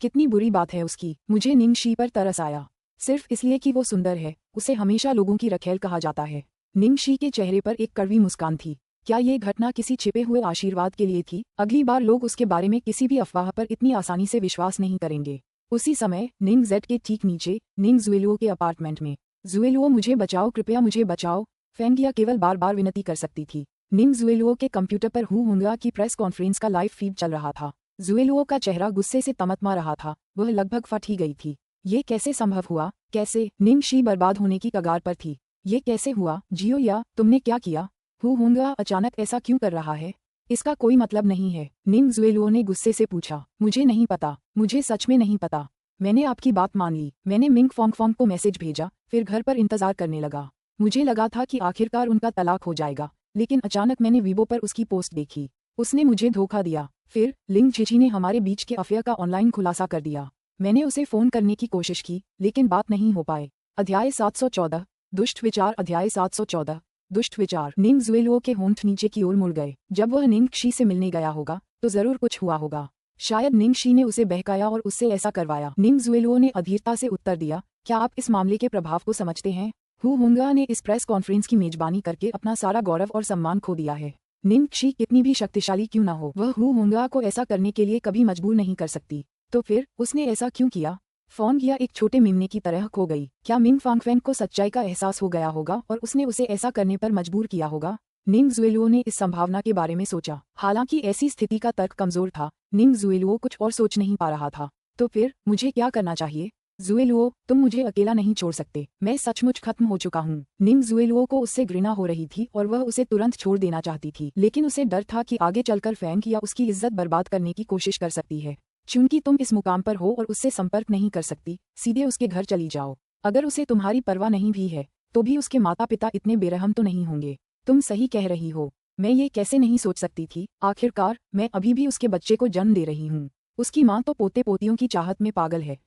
कितनी बुरी बात है उसकी। मुझे निंगशी पर तरस आया, सिर्फ इसलिए कि वो सुंदर है। उसे हमेशा लोगों की रखेल कहा जाता है। निंगशी के चेहरे पर एक कड़वी मुस्कान थी। क्या ये घटना किसी छिपे हुए आशीर्वाद के लिए थी? अगली बार लोग उसके बारे में किसी भी अफवाह पर इतनी आसानी से विश्वास नहीं करेंगे। उसी समय निंग जेड के ठीक नीचे निंग जुएलुओ के अपार्टमेंट में। जुएलुओ, मुझे बचाओ, कृपया मुझे बचाओ। फेंगिया केवल बार बार विनती कर सकती थी। निंग जुएलुओ के कंप्यूटर पर हू हुंगा की प्रेस कॉन्फ्रेंस का लाइव फीड चल रहा था। जुएलुओ का चेहरा गुस्से से तमतमा रहा था। वह लगभग फट ही गई थी। ये कैसे संभव हुआ? कैसे? निंगशी बर्बाद होने की कगार पर थी। ये कैसे हुआ? जियो या तुमने क्या किया? हू हुंगा अचानक ऐसा क्यों कर रहा है? इसका कोई मतलब नहीं है। निंग जुएलुओ ने गुस्से से पूछा। मुझे नहीं पता, मुझे सच में नहीं पता। मैंने आपकी बात मान ली। मैंने मिंग फोंग फोंग को मैसेज भेजा, फिर घर पर इंतजार करने लगा। मुझे लगा था कि आखिरकार उनका तलाक हो जाएगा, लेकिन अचानक मैंने वीबो पर उसकी पोस्ट देखी। उसने मुझे धोखा दिया। फिर लिंग झिझी ने हमारे बीच के अफेयर का ऑनलाइन खुलासा कर दिया। मैंने उसे फोन करने की कोशिश की, लेकिन बात नहीं हो पाए। अध्याय 714 दुष्ट विचार। अध्याय 714 दुष्ट विचार। निंग जुएलुओ के होंठ नीचे की ओर मुड़ गए। जब वह निंगशी से मिलने गया होगा तो जरूर कुछ हुआ होगा। शायद निंगशी ने उसे बहकाया और उससे ऐसा करवाया। निंग जुएलुओ ने अधीरता से उत्तर दिया, क्या आप इस मामले के प्रभाव को समझते हैं? हू हुंगा ने इस प्रेस कॉन्फ्रेंस की मेजबानी करके अपना सारा गौरव और सम्मान खो दिया है। निंगशी कितनी भी शक्तिशाली क्यों न हो, वह हू हुंगा को ऐसा करने के लिए कभी मजबूर नहीं कर सकती। तो फिर उसने ऐसा क्यों किया? फोंगिया एक छोटे मेमने की तरह खो गई। क्या मिंग फांगफेंग को सच्चाई का एहसास हो गया होगा और उसने उसे ऐसा करने पर मजबूर किया होगा? निंग जुएलुओ ने इस संभावना के बारे में सोचा। हालांकि ऐसी स्थिति का तर्क कमजोर था, निंग जुएलुओ कुछ और सोच नहीं पा रहा था। तो फिर मुझे क्या करना चाहिए? जुएलुओ, तुम मुझे अकेला नहीं छोड़ सकते। मैं सचमुच खत्म हो चुका हूँ। निंग जुएलुओ को उससे घृणा हो रही थी और वह उसे तुरंत छोड़ देना चाहती थी, लेकिन उसे डर था कि आगे चलकर फैंग या उसकी इज्जत बर्बाद करने की कोशिश कर सकती है। चूंकि तुम इस मुकाम पर हो और उससे संपर्क नहीं कर सकती, सीधे उसके घर चली जाओ। अगर उसे तुम्हारी परवाह नहीं भी है, तो भी उसके माता पिता इतने बेरहम तो नहीं होंगे। तुम सही कह रही हो। मैं ये कैसे नहीं सोच सकती थी। आखिरकार मैं अभी भी उसके बच्चे को जन्म दे रही हूँ। उसकी माँ तो पोते पोतियों की चाहत में पागल है।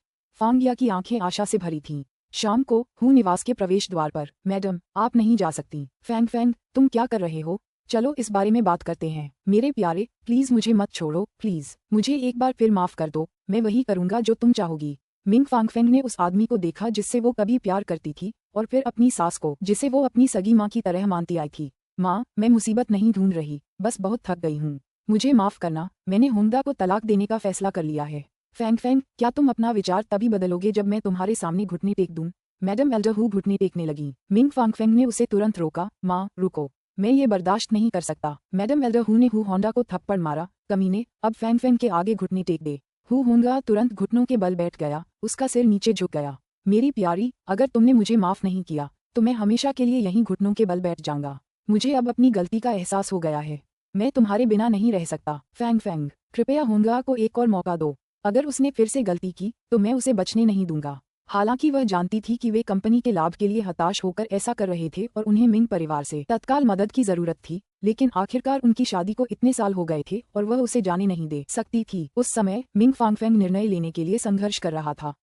फांगिया की आंखें आशा से भरी थीं। शाम को हू निवास के प्रवेश द्वार पर, मैडम आप नहीं जा सकती। फैंग फैंग, तुम क्या कर रहे हो? चलो इस बारे में बात करते हैं। मेरे प्यारे, प्लीज मुझे मत छोड़ो, प्लीज मुझे एक बार फिर माफ कर दो। मैं वही करूंगा जो तुम चाहोगी। मिंग फांगफेंग ने उस आदमी को देखा जिससे वो कभी प्यार करती थी, और फिर अपनी सास को, जिसे वो अपनी सगी माँ की तरह मानती आई थी। माँ, मैं मुसीबत नहीं ढूंढ रही, बस बहुत थक गई हूँ। मुझे माफ करना, मैंने हुंगा को तलाक देने का फैसला कर लिया है। फैंग फैंग, क्या तुम अपना विचार तभी बदलोगे जब मैं तुम्हारे सामने घुटने टेक दूं? मैडम एल्डर हू घुटने टेकने लगी। मिंग फांगफेंग ने उसे तुरंत रोका। माँ रुको, मैं ये बर्दाश्त नहीं कर सकता। मैडम एल्डर हू ने हू होंडा को थप्पड़ मारा। कमीने, अब फैंग फैंग के आगे घुटने टेक दे। हू होंगा तुरंत घुटनों के बल बैठ गया, उसका सिर नीचे झुक गया। मेरी प्यारी, अगर तुमने मुझे माफ नहीं किया तो मैं हमेशा के लिए यहीं घुटनों के बल बैठ जाऊंगा। मुझे अब अपनी गलती का एहसास हो गया है। मैं तुम्हारे बिना नहीं रह सकता। फैंग फैंग, कृपया होंगा को एक और मौका दो। अगर उसने फिर से गलती की तो मैं उसे बचने नहीं दूंगा। हालांकि वह जानती थी कि वे कंपनी के लाभ के लिए हताश होकर ऐसा कर रहे थे और उन्हें मिंग परिवार से तत्काल मदद की जरूरत थी, लेकिन आखिरकार उनकी शादी को इतने साल हो गए थे और वह उसे जाने नहीं दे सकती थी। उस समय मिंग फांगफेंग निर्णय लेने के लिए संघर्ष कर रहा था।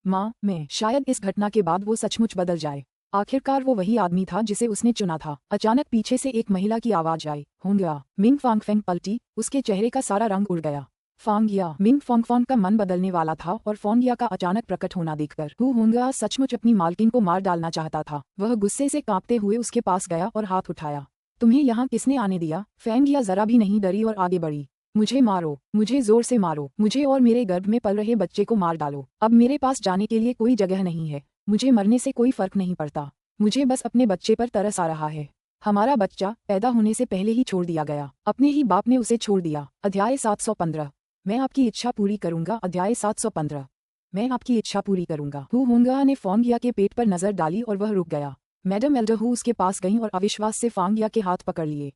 माँ, मैं शायद इस घटना के बाद वो सचमुच बदल जाए। आखिरकार वो वही आदमी था जिसे उसने चुना था। अचानक पीछे से एक महिला की आवाज आई। होंगा। मिंग फांगफेंग पलटी, उसके चेहरे का सारा रंग उड़ गया। फांगिया। मिंग फोंगफोंग का मन बदलने वाला था और फोंगिया का अचानक प्रकट होना देखकर हू होंगा सचमुच अपनी मालकिन को मार डालना चाहता था। वह गुस्से से कांपते हुए उसके पास गया और हाथ उठाया। तुम्हें यहाँ किसने आने दिया? फेंगिया जरा भी नहीं डरी और आगे बढ़ी। मुझे मारो, मुझे जोर से मारो, मुझे और मेरे गर्भ में पल रहे बच्चे को मार डालो। अब मेरे पास जाने के लिए कोई जगह नहीं है। मुझे मरने से कोई फर्क नहीं पड़ता। मुझे बस अपने बच्चे पर तरस आ रहा है। हमारा बच्चा पैदा होने से पहले ही छोड़ दिया गया। अपने ही बाप ने उसे छोड़ दिया। अध्याय 715 मैं आपकी इच्छा पूरी करूंगा। अध्याय 715 मैं आपकी इच्छा पूरी करूंगा। हू होंगा ने फोंगिया के पेट पर नजर डाली और वह रुक गया। मैडम एल्डर हू उसके पास गईं और अविश्वास से फोंगिया के हाथ पकड़ लिए।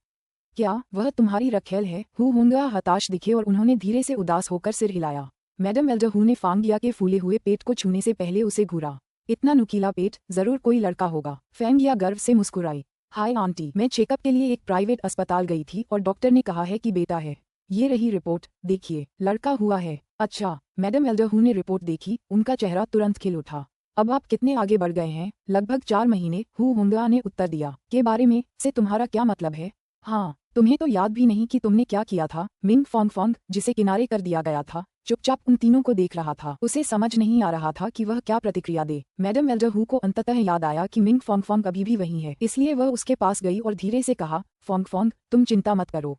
क्या वह तुम्हारी रखेल है? हू होंगा हताश दिखे और उन्होंने धीरे से उदास होकर सिर हिलाया। मैडम एल्डर हू ने फोंगिया के फूले हुए पेट को छूने से पहले उसे घूरा। इतना नुकीला पेट, जरूर कोई लड़का होगा। फोंगिया गर्व से मुस्कुराई। हाय आंटी, मैं चेकअप के लिए एक प्राइवेट अस्पताल गई थी और डॉक्टर ने कहा है कि बेटा है। ये रही रिपोर्ट, देखिए, लड़का हुआ है। अच्छा, मैडम एल्डरहू ने रिपोर्ट देखी, उनका चेहरा तुरंत खिल उठा। अब आप कितने आगे बढ़ गए हैं? लगभग 4 महीने, हू होंगा ने उत्तर दिया। के बारे में से तुम्हारा क्या मतलब है? हाँ, तुम्हें तो याद भी नहीं कि तुमने क्या किया था। मिंग फोंग फोंग, जिसे किनारे कर दिया गया था, चुपचाप उन तीनों को देख रहा था। उसे समझ नहीं आ रहा था कि वह क्या प्रतिक्रिया दे। मैडम एल्डरहू को अंततः याद आया कि मिंग फोंग फोंग अभी भी वहीं है, इसलिए वह उसके पास गई और धीरे से कहा, फोंग फोंग, तुम चिंता मत करो।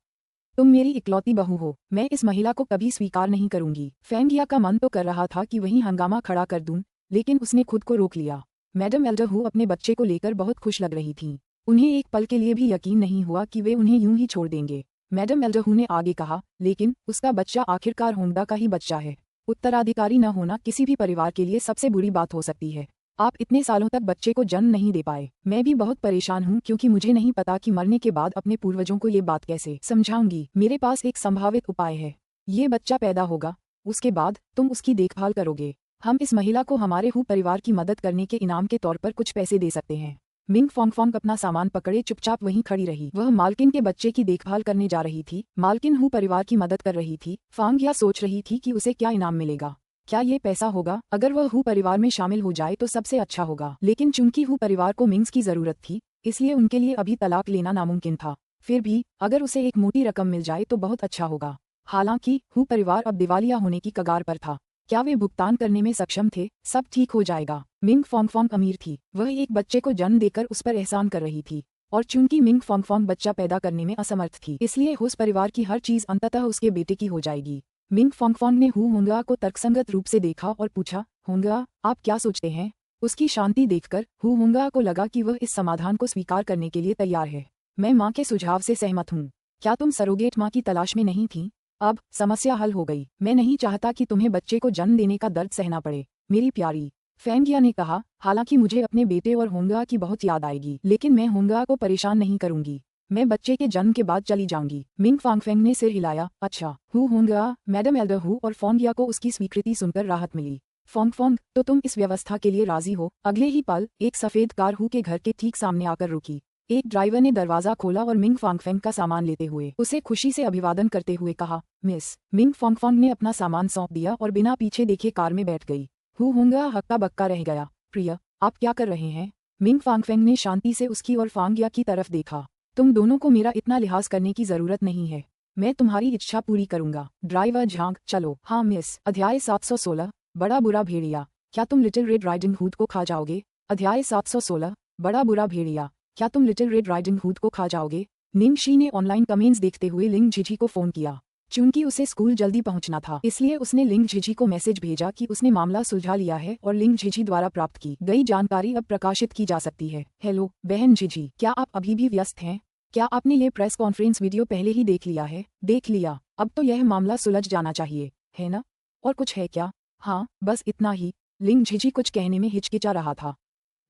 तुम मेरी इकलौती बहू हो, मैं इस महिला को कभी स्वीकार नहीं करूंगी। फेंगिया का मन तो कर रहा था कि वहीं हंगामा खड़ा कर दूं, लेकिन उसने खुद को रोक लिया। मैडम एल्डरहू अपने बच्चे को लेकर बहुत खुश लग रही थीं। उन्हें एक पल के लिए भी यकीन नहीं हुआ कि वे उन्हें यूं ही छोड़ देंगे। मैडम एल्डरहू ने आगे कहा, लेकिन उसका बच्चा आखिरकार होंडा का ही बच्चा है। उत्तराधिकारी न होना किसी भी परिवार के लिए सबसे बुरी बात हो सकती है। आप इतने सालों तक बच्चे को जन्म नहीं दे पाए। मैं भी बहुत परेशान हूँ क्योंकि मुझे नहीं पता कि मरने के बाद अपने पूर्वजों को ये बात कैसे समझाऊंगी। मेरे पास एक संभावित उपाय है। ये बच्चा पैदा होगा, उसके बाद तुम उसकी देखभाल करोगे। हम इस महिला को हमारे हू परिवार की मदद करने के इनाम के तौर पर कुछ पैसे दे सकते हैं। मिंग फोंग फोंग अपना सामान पकड़े चुपचाप वहीं खड़ी रही। वह मालकिन के बच्चे की देखभाल करने जा रही थी। मालकिन हू परिवार की मदद कर रही थी। फांगिया सोच रही थी कि उसे क्या इनाम मिलेगा। क्या ये पैसा होगा? अगर वह हू परिवार में शामिल हो जाए तो सबसे अच्छा होगा, लेकिन चूंकि हू परिवार को मिंग्स की जरूरत थी, इसलिए उनके लिए अभी तलाक लेना नामुमकिन था। फिर भी अगर उसे एक मोटी रकम मिल जाए तो बहुत अच्छा होगा। हालांकि हू परिवार अब दिवालिया होने की कगार पर था। क्या वे भुगतान करने में सक्षम थे? सब ठीक हो जाएगा। मिंग फोंग फोंग अमीर थी, वह एक बच्चे को जन्म देकर उस पर एहसान कर रही थी, और चूंकि मिंग फोंग फोंग बच्चा पैदा करने में असमर्थ थी, इसलिए उस परिवार की हर चीज अंततः उसके बेटे की हो जाएगी। मिंग फोंग फोंग ने हू होंगा को तर्कसंगत रूप से देखा और पूछा, होंगा, आप क्या सोचते हैं? उसकी शांति देखकर हू होंगा को लगा कि वह इस समाधान को स्वीकार करने के लिए तैयार है। मैं माँ के सुझाव से सहमत हूँ। क्या तुम सरोगेट माँ की तलाश में नहीं थी? अब समस्या हल हो गई। मैं नहीं चाहता कि तुम्हें बच्चे को जन्म देने का दर्द सहना पड़े, मेरी प्यारी। फेंगिया ने कहा, हालांकि मुझे अपने बेटे और होंगा की बहुत याद आएगी, लेकिन मैं होंगा को परेशान नहीं करूंगी। मैं बच्चे के जन्म के बाद चली जाऊंगी। मिंग फांगफेंग ने सिर हिलाया। अच्छा, हू होंगा। मैडम एल्डरहू और फोंगिया को उसकी स्वीकृति सुनकर राहत मिली। फोंग फोंग, तो तुम इस व्यवस्था के लिए राजी हो? अगले ही पल एक सफेद कार हू के घर के ठीक सामने आकर रुकी। एक ड्राइवर ने दरवाजा खोला और मिंग फांगफेंग का सामान लेते हुए उसे खुशी से अभिवादन करते हुए कहा, मिस। मिंग फांगफेंग ने अपना सामान सौंप दिया और बिना पीछे देखे कार में बैठ गई। हू होंगा हक्का बक्का रह गया। प्रिय, आप क्या कर रहे हैं? मिंग फांगफेंग ने शांति से उसकी और फांगिया की तरफ देखा। तुम दोनों को मेरा इतना लिहाज करने की जरूरत नहीं है। मैं तुम्हारी इच्छा पूरी करूंगा। ड्राइवर झांक, चलो। हाँ मिस। अध्याय 716, बड़ा बुरा भेड़िया। क्या तुम लिटिल रेड राइडिंग हुड को खा जाओगे? अध्याय 716, बड़ा बुरा भेड़िया। क्या तुम लिटिल रेड राइडिंग हुड को खा जाओगे? निंगशी ने ऑनलाइन कमेंट्स देखते हुए लिंग झिझी को फोन किया। चूंकि उसे स्कूल जल्दी पहुंचना था, इसलिए उसने लिंग झिझी को मैसेज भेजा कि उसने मामला सुलझा लिया है और लिंग झिझी द्वारा प्राप्त की गई जानकारी अब प्रकाशित की जा सकती है। हेलो बहन झिझी, क्या आप अभी भी व्यस्त हैं? क्या आपने ये प्रेस कॉन्फ्रेंस वीडियो पहले ही देख लिया है? देख लिया। अब तो यह मामला सुलझ जाना चाहिए, है ना? और कुछ है क्या? हाँ, बस इतना ही। लिंग झिझी कुछ कहने में हिचकिचा रहा था।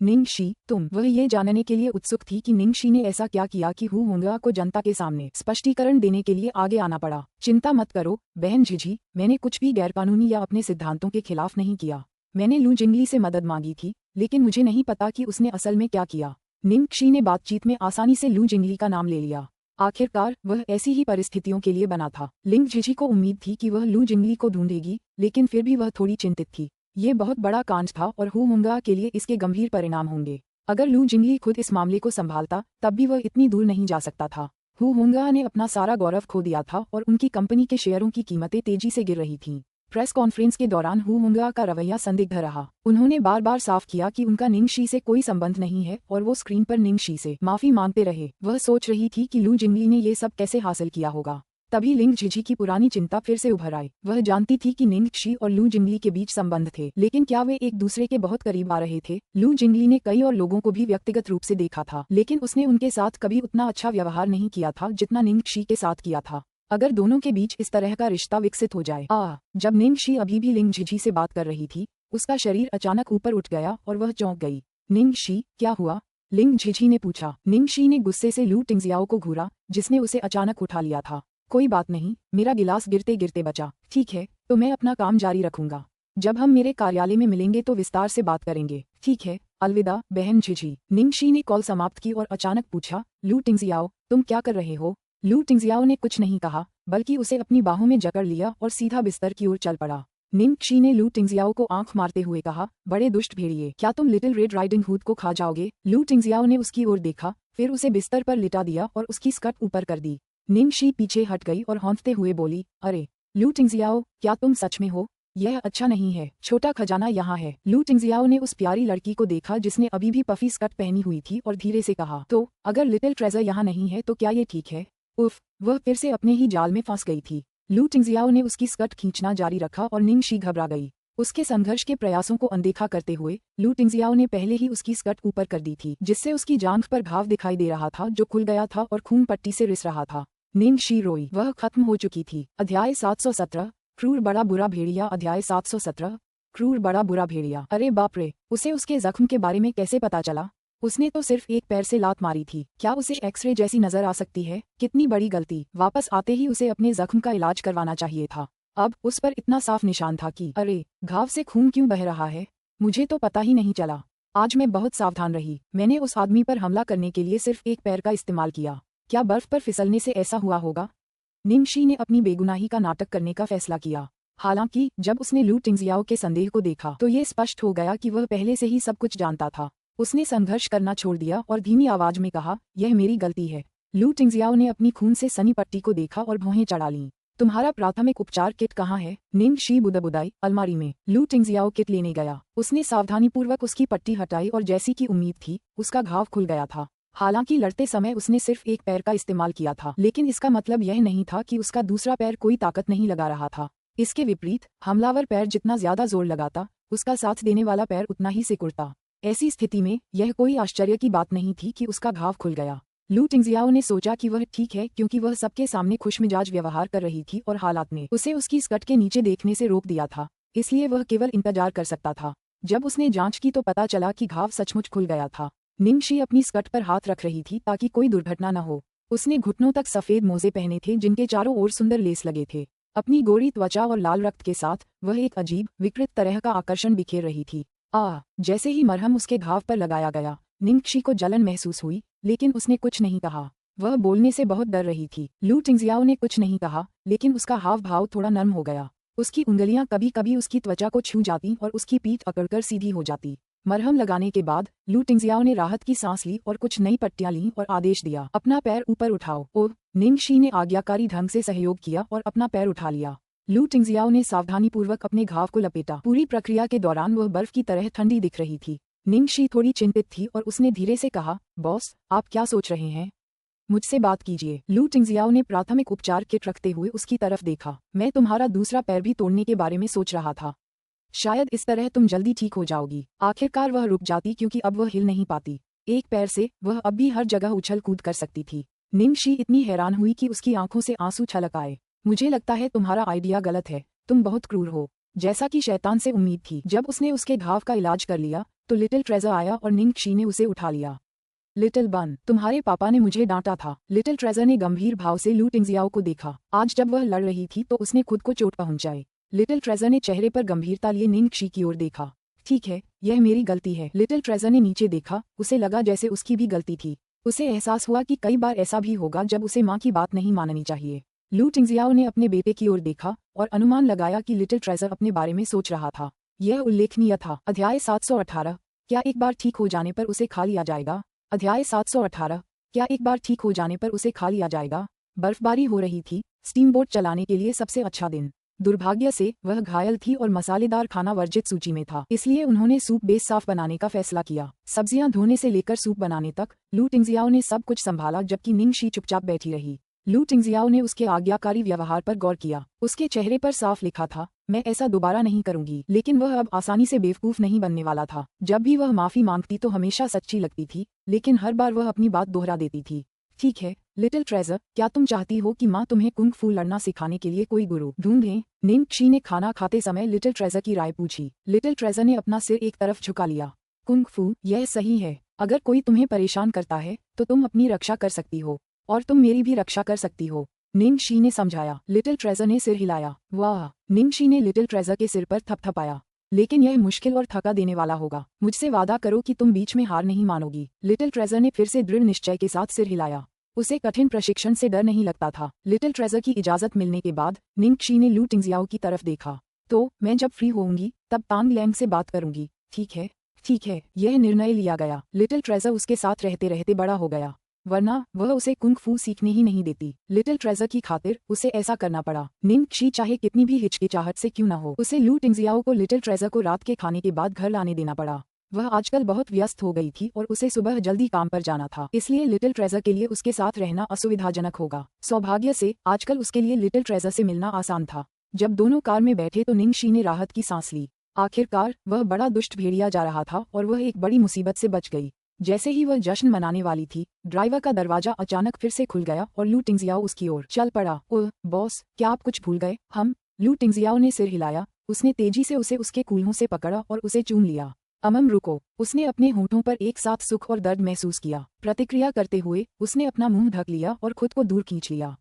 निंगशी, तुम? वह ये जानने के लिए उत्सुक थी कि निंगशी ने ऐसा क्या किया कि हू होंगा को जनता के सामने स्पष्टीकरण देने के लिए आगे आना पड़ा। चिंता मत करो बहन झिझी, मैंने कुछ भी गैरकानूनी या अपने सिद्धांतों के खिलाफ नहीं किया। मैंने लू जिंगली से मदद मांगी थी, लेकिन मुझे नहीं पता कि उसने असल में क्या किया। निंगशी ने बातचीत में आसानी से लू जिंगली का नाम ले लिया। आखिरकार वह ऐसी ही परिस्थितियों के लिए बना था। लिंग झिझी को उम्मीद थी कि वह लू जिंगली को ढूंढेगी, लेकिन फिर भी वह थोड़ी चिंतित थी। ये बहुत बड़ा कांड था और हू होंगा के लिए इसके गंभीर परिणाम होंगे। अगर लू जिंगली खुद इस मामले को संभालता तब भी वह इतनी दूर नहीं जा सकता था। हू होंगा ने अपना सारा गौरव खो दिया था और उनकी कंपनी के शेयरों की कीमतें तेजी से गिर रही थीं। प्रेस कॉन्फ्रेंस के दौरान हू होंगा का रवैया संदिग्ध रहा। उन्होंने बार बार साफ किया कि उनका निंगशी से कोई संबंध नहीं है और वो स्क्रीन पर निंगशी से माफी मांगते रहे। वह सोच रही थी कि लू जिंगली ने ये सब कैसे हासिल किया होगा। तभी लिंग झिझी की पुरानी चिंता फिर से उभर आई। वह जानती थी कि निंगशी और लू जिंगली के बीच संबंध थे, लेकिन क्या वे एक दूसरे के बहुत करीब आ रहे थे? लू जिंगली ने कई और लोगों को भी व्यक्तिगत रूप से देखा था, लेकिन उसने उनके साथ कभी उतना अच्छा व्यवहार नहीं किया था जितना निंगशी के साथ किया था। अगर दोनों के बीच इस तरह का रिश्ता विकसित हो जाए। जब निंगशी अभी भी लिंग झिझी से बात कर रही थी, उसका शरीर अचानक ऊपर उठ गया और वह चौंक गई। निंगशी, क्या हुआ? लिंग झिझी ने पूछा। निंगशी ने गुस्से से लू टिंगजियाओ को घूरा, जिसने उसे अचानक उठा लिया था। कोई बात नहीं, मेरा गिलास गिरते गिरते बचा। ठीक है, तो मैं अपना काम जारी रखूंगा। जब हम मेरे कार्यालय में मिलेंगे तो विस्तार से बात करेंगे। ठीक है, अलविदा बहन झिझी। निंगशी ने कॉल समाप्त की और अचानक पूछा, लू टिंगजियाओ, तुम क्या कर रहे हो? लू टिंगजियाओ ने कुछ नहीं कहा, बल्कि उसे अपनी बाहों में जकड़ लिया और सीधा बिस्तर की ओर चल पड़ा। निंगक्षी ने लू टिंगजियाओ को आंख मारते हुए कहा, बड़े दुष्ट भेड़िए, क्या तुम लिटिल रेड राइडिंग हुड को खा जाओगे? लू टिंगजियाओ ने उसकी ओर देखा, फिर उसे बिस्तर पर लिटा दिया और उसकी स्कर्ट ऊपर कर दी। निंगक्षी पीछे हट गई और हौंकते हुए बोली, अरे लू टिंगजियाओ, क्या तुम सच में हो? यह अच्छा नहीं है, छोटा खजाना यहाँ है। लू टिंगजियाओ ने उस प्यारी लड़की को देखा जिसने अभी भी पफी स्कर्ट पहनी हुई थी और धीरे से कहा, तो अगर लिटिल ट्रेजर यहाँ नहीं है तो क्या ये ठीक है? उफ, वह फिर से अपने ही जाल में फंस गई थी। लू टिंगजियाओ ने उसकी स्कर्ट खींचना जारी रखा और निंगक्षी घबरा गई। उसके संघर्ष के प्रयासों को अनदेखा करते हुए लू टिंगजियाओ ने पहले ही उसकी स्कर्ट ऊपर कर दी थी, जिससे उसकी जांघ पर घाव दिखाई दे रहा था जो खुल गया था और खून पट्टी से रिस रहा था। निंगक्षी रोई, वह खत्म हो चुकी थी। अध्याय 717, क्रूर बड़ा बुरा भेड़िया। अध्याय 717, क्रूर बड़ा बुरा भेड़िया। अरे बाप रे, उसे उसके जख्म के बारे में कैसे पता चला? उसने तो सिर्फ एक पैर से लात मारी थी, क्या उसे एक्सरे जैसी नजर आ सकती है? कितनी बड़ी गलती। वापस आते ही उसे अपने जख्म का इलाज करवाना चाहिए था। अब उस पर इतना साफ निशान था कि अरे, घाव से खून क्यों बह रहा है? मुझे तो पता ही नहीं चला। आज मैं बहुत सावधान रही। मैंने उस आदमी पर हमला करने के लिए सिर्फ एक पैर का इस्तेमाल किया। क्या बर्फ पर फिसलने से ऐसा हुआ होगा? निंगक्षी ने अपनी बेगुनाही का नाटक करने का फैसला किया। हालांकि जब उसने लू टिंगजियाओ के संदेह को देखा तो ये स्पष्ट हो गया कि वह पहले से ही सब कुछ जानता था। उसने संघर्ष करना छोड़ दिया और धीमी आवाज में कहा, यह मेरी गलती है। लू टिंगजियाओ ने अपनी खून से सनी पट्टी को देखा और भौहें चढ़ा लीं। तुम्हारा प्राथमिक उपचार किट कहाँ है? निंगक्षी बुदबुदाई, अलमारी में। लू टिंगजियाओ किट लेने गया। उसने सावधानीपूर्वक उसकी पट्टी हटाई और जैसी की उम्मीद थी, उसका घाव खुल गया था। हालांकि लड़ते समय उसने सिर्फ एक पैर का इस्तेमाल किया था, लेकिन इसका मतलब यह नहीं था कि उसका दूसरा पैर कोई ताकत नहीं लगा रहा था। इसके विपरीत, हमलावर पैर जितना ज्यादा जोर लगाता, उसका साथ देने वाला पैर उतना ही सिकुड़ता। ऐसी स्थिति में यह कोई आश्चर्य की बात नहीं थी कि उसका घाव खुल गया। लू टिंगजियाओ ने सोचा कि वह ठीक है, क्योंकि वह सबके सामने खुशमिजाज व्यवहार कर रही थी और हालात ने उसे उसकी स्कर्ट के नीचे देखने से रोक दिया था, इसलिए वह केवल इंतजार कर सकता था। जब उसने जांच की तो पता चला कि घाव सचमुच खुल गया था। निंगक्षी अपनी स्कर्ट पर हाथ रख रही थी ताकि कोई दुर्घटना न हो। उसने घुटनों तक सफेद मोजे पहने थे जिनके चारों ओर सुंदर लेस लगे थे। अपनी गोरी त्वचा और लाल रक्त के साथ वह एक अजीब विकृत तरह का आकर्षण बिखेर रही थी। जैसे ही मरहम उसके घाव पर लगाया गया, निंगक्षी को जलन महसूस हुई, लेकिन उसने कुछ नहीं कहा। वह बोलने से बहुत डर रही थी। लू टिंगजियाओ ने कुछ नहीं कहा, लेकिन उसका हाव भाव थोड़ा नर्म हो गया। उसकी उंगलियां कभी कभी उसकी त्वचा को छू जाती और उसकी पीठ अकड़कर सीधी हो जाती। मरहम लगाने के बाद लू टिंगजियाओ ने राहत की सांस ली और कुछ नई पट्टियां लीं और आदेश दिया, अपना पैर ऊपर उठाओ। और निंगक्षी ने आज्ञाकारी ढंग से सहयोग किया और अपना पैर उठा लिया। लू टिंगजियाओ ने सावधानीपूर्वक अपने घाव को लपेटा। पूरी प्रक्रिया के दौरान वह बर्फ की तरह ठंडी दिख रही थी। निंगक्षी थोड़ी चिंतित थी और उसने धीरे से कहा, बॉस, आप क्या सोच रहे हैं? मुझसे बात कीजिए। लू टिंगजियाओ ने प्राथमिक उपचार किट रखते हुए उसकी तरफ देखा। मैं तुम्हारा दूसरा पैर भी तोड़ने के बारे में सोच रहा था। शायद इस तरह तुम जल्दी ठीक हो जाओगी। आखिरकार वह रुक जाती क्योंकि अब वह हिल नहीं पाती। एक पैर से वह अब भी हर जगह उछल कूद कर सकती थी। निंगक्षी इतनी हैरान हुई कि उसकी आंखों से आंसू छलक आए। मुझे लगता है तुम्हारा आइडिया गलत है। तुम बहुत क्रूर हो, जैसा कि शैतान से उम्मीद थी। जब उसने उसके घाव का इलाज कर लिया तो लिटिल ट्रेजर आया और निंगक्षी ने उसे उठा लिया। लिटिल बन, तुम्हारे पापा ने मुझे डांटा था। लिटिल ट्रेजर ने गंभीर भाव से लू टिंगजियाओ को देखा। आज जब वह लड़ रही थी तो उसने खुद को चोट पहुंचाई। लिटिल ट्रेजर ने चेहरे पर गंभीरता लिए निंगक्षी की ओर देखा। ठीक है, यह मेरी गलती है। लिटिल ट्रेजर ने नीचे देखा। उसे लगा जैसे उसकी भी गलती थी। उसे एहसास हुआ कि कई बार ऐसा भी होगा जब उसे माँ की बात नहीं माननी चाहिए। लू टिंगजियाओ ने अपने बेटे की ओर देखा और अनुमान लगाया कि लिटिल ट्रेजर अपने बारे में सोच रहा था। यह उल्लेखनीय था। अध्याय 718, क्या एक बार ठीक हो जाने पर उसे खा लिया जाएगा? अध्याय 718, क्या एक बार ठीक हो जाने पर उसे खा लिया जाएगा? बर्फबारी हो रही थी, स्टीमबोट चलाने के लिए सबसे अच्छा दिन। दुर्भाग्य से वह घायल थी और मसालेदार खाना वर्जित सूची में था, इसलिए उन्होंने सूप बेस साफ बनाने का फैसला किया। सब्जियां धोने से लेकर सूप बनाने तक लू टिंगजियाओ ने सब कुछ संभाला, जबकि निंगक्षी चुपचाप बैठी रही। लू टिंगजियाओ ने उसके आज्ञाकारी व्यवहार पर गौर किया। उसके चेहरे पर साफ लिखा था, मैं ऐसा दोबारा नहीं करूंगी। लेकिन वह अब आसानी से बेवकूफ नहीं बनने वाला था। जब भी वह माफी मांगती तो हमेशा सच्ची लगती थी, लेकिन हर बार वह अपनी बात दोहरा देती थी। ठीक है लिटिल ट्रेजर, क्या तुम चाहती हो कि माँ तुम्हें कुंग फू लड़ना सिखाने के लिए कोई गुरु ढूंढें? निंगक्षी ने खाना खाते समय लिटिल ट्रेजर की राय पूछी। लिटिल ट्रेजर ने अपना सिर एक तरफ झुका लिया। कुंग फू, यह सही है। अगर कोई तुम्हें परेशान करता है तो तुम अपनी रक्षा कर सकती हो, और तुम मेरी भी रक्षा कर सकती हो, निंगक्षी ने समझाया। लिटिल ट्रेजर ने सिर हिलाया। वाह, निंगक्षी ने लिटिल ट्रेजर के सिर पर थपथपाया। लेकिन यह मुश्किल और थका देने वाला होगा। मुझसे वादा करो कि तुम बीच में हार नहीं मानोगी। लिटिल ट्रेजर ने फिर से दृढ़ निश्चय के साथ सिर हिलाया। उसे कठिन प्रशिक्षण से डर नहीं लगता था। लिटिल ट्रेजर की इजाजत मिलने के बाद निंगशी ने लू टिंगजियाओ की तरफ देखा। तो मैं जब फ्री होऊंगी तब तांग लैंग से बात करूंगी। ठीक है, ठीक है, यह निर्णय लिया गया। लिटिल ट्रेजर उसके साथ रहते रहते बड़ा हो गया, वरना वह उसे कुंग फू सीखने ही नहीं देती। लिटिल ट्रेजर की खातिर उसे ऐसा करना पड़ा। निंगशी चाहे कितनी भी हिचकिचाहट से क्यों न हो, उसे लू टिंगजियाओ को लिटिल ट्रेजर को रात के खाने के बाद घर लाने देना पड़ा। वह आजकल बहुत व्यस्त हो गई थी और उसे सुबह जल्दी काम पर जाना था, इसलिए लिटिल ट्रेजर के लिए उसके साथ रहना असुविधाजनक होगा। सौभाग्य से आजकल उसके लिए लिटिल ट्रेजर से मिलना आसान था। जब दोनों कार में बैठे तो निंगशी ने राहत की सांस ली। आखिरकार वह बड़ा दुष्ट भेड़िया जा रहा था और वह एक बड़ी मुसीबत से बच गई। जैसे ही वह जश्न मनाने वाली थी, ड्राइवर का दरवाजा अचानक फिर से खुल गया और लू टिंगजियाओ उसकी ओर चल पड़ा। ओह बॉस, क्या आप कुछ भूल गए? हम। लू टिंगजियाओ ने सिर हिलाया। उसने तेजी से उसे उसके कूल्हों से पकड़ा और उसे चूम लिया। रुको। उसने अपने होठों पर एक साथ सुख और दर्द महसूस किया। प्रतिक्रिया करते हुए उसने अपना मुंह ढक लिया और खुद को दूर खींच लिया।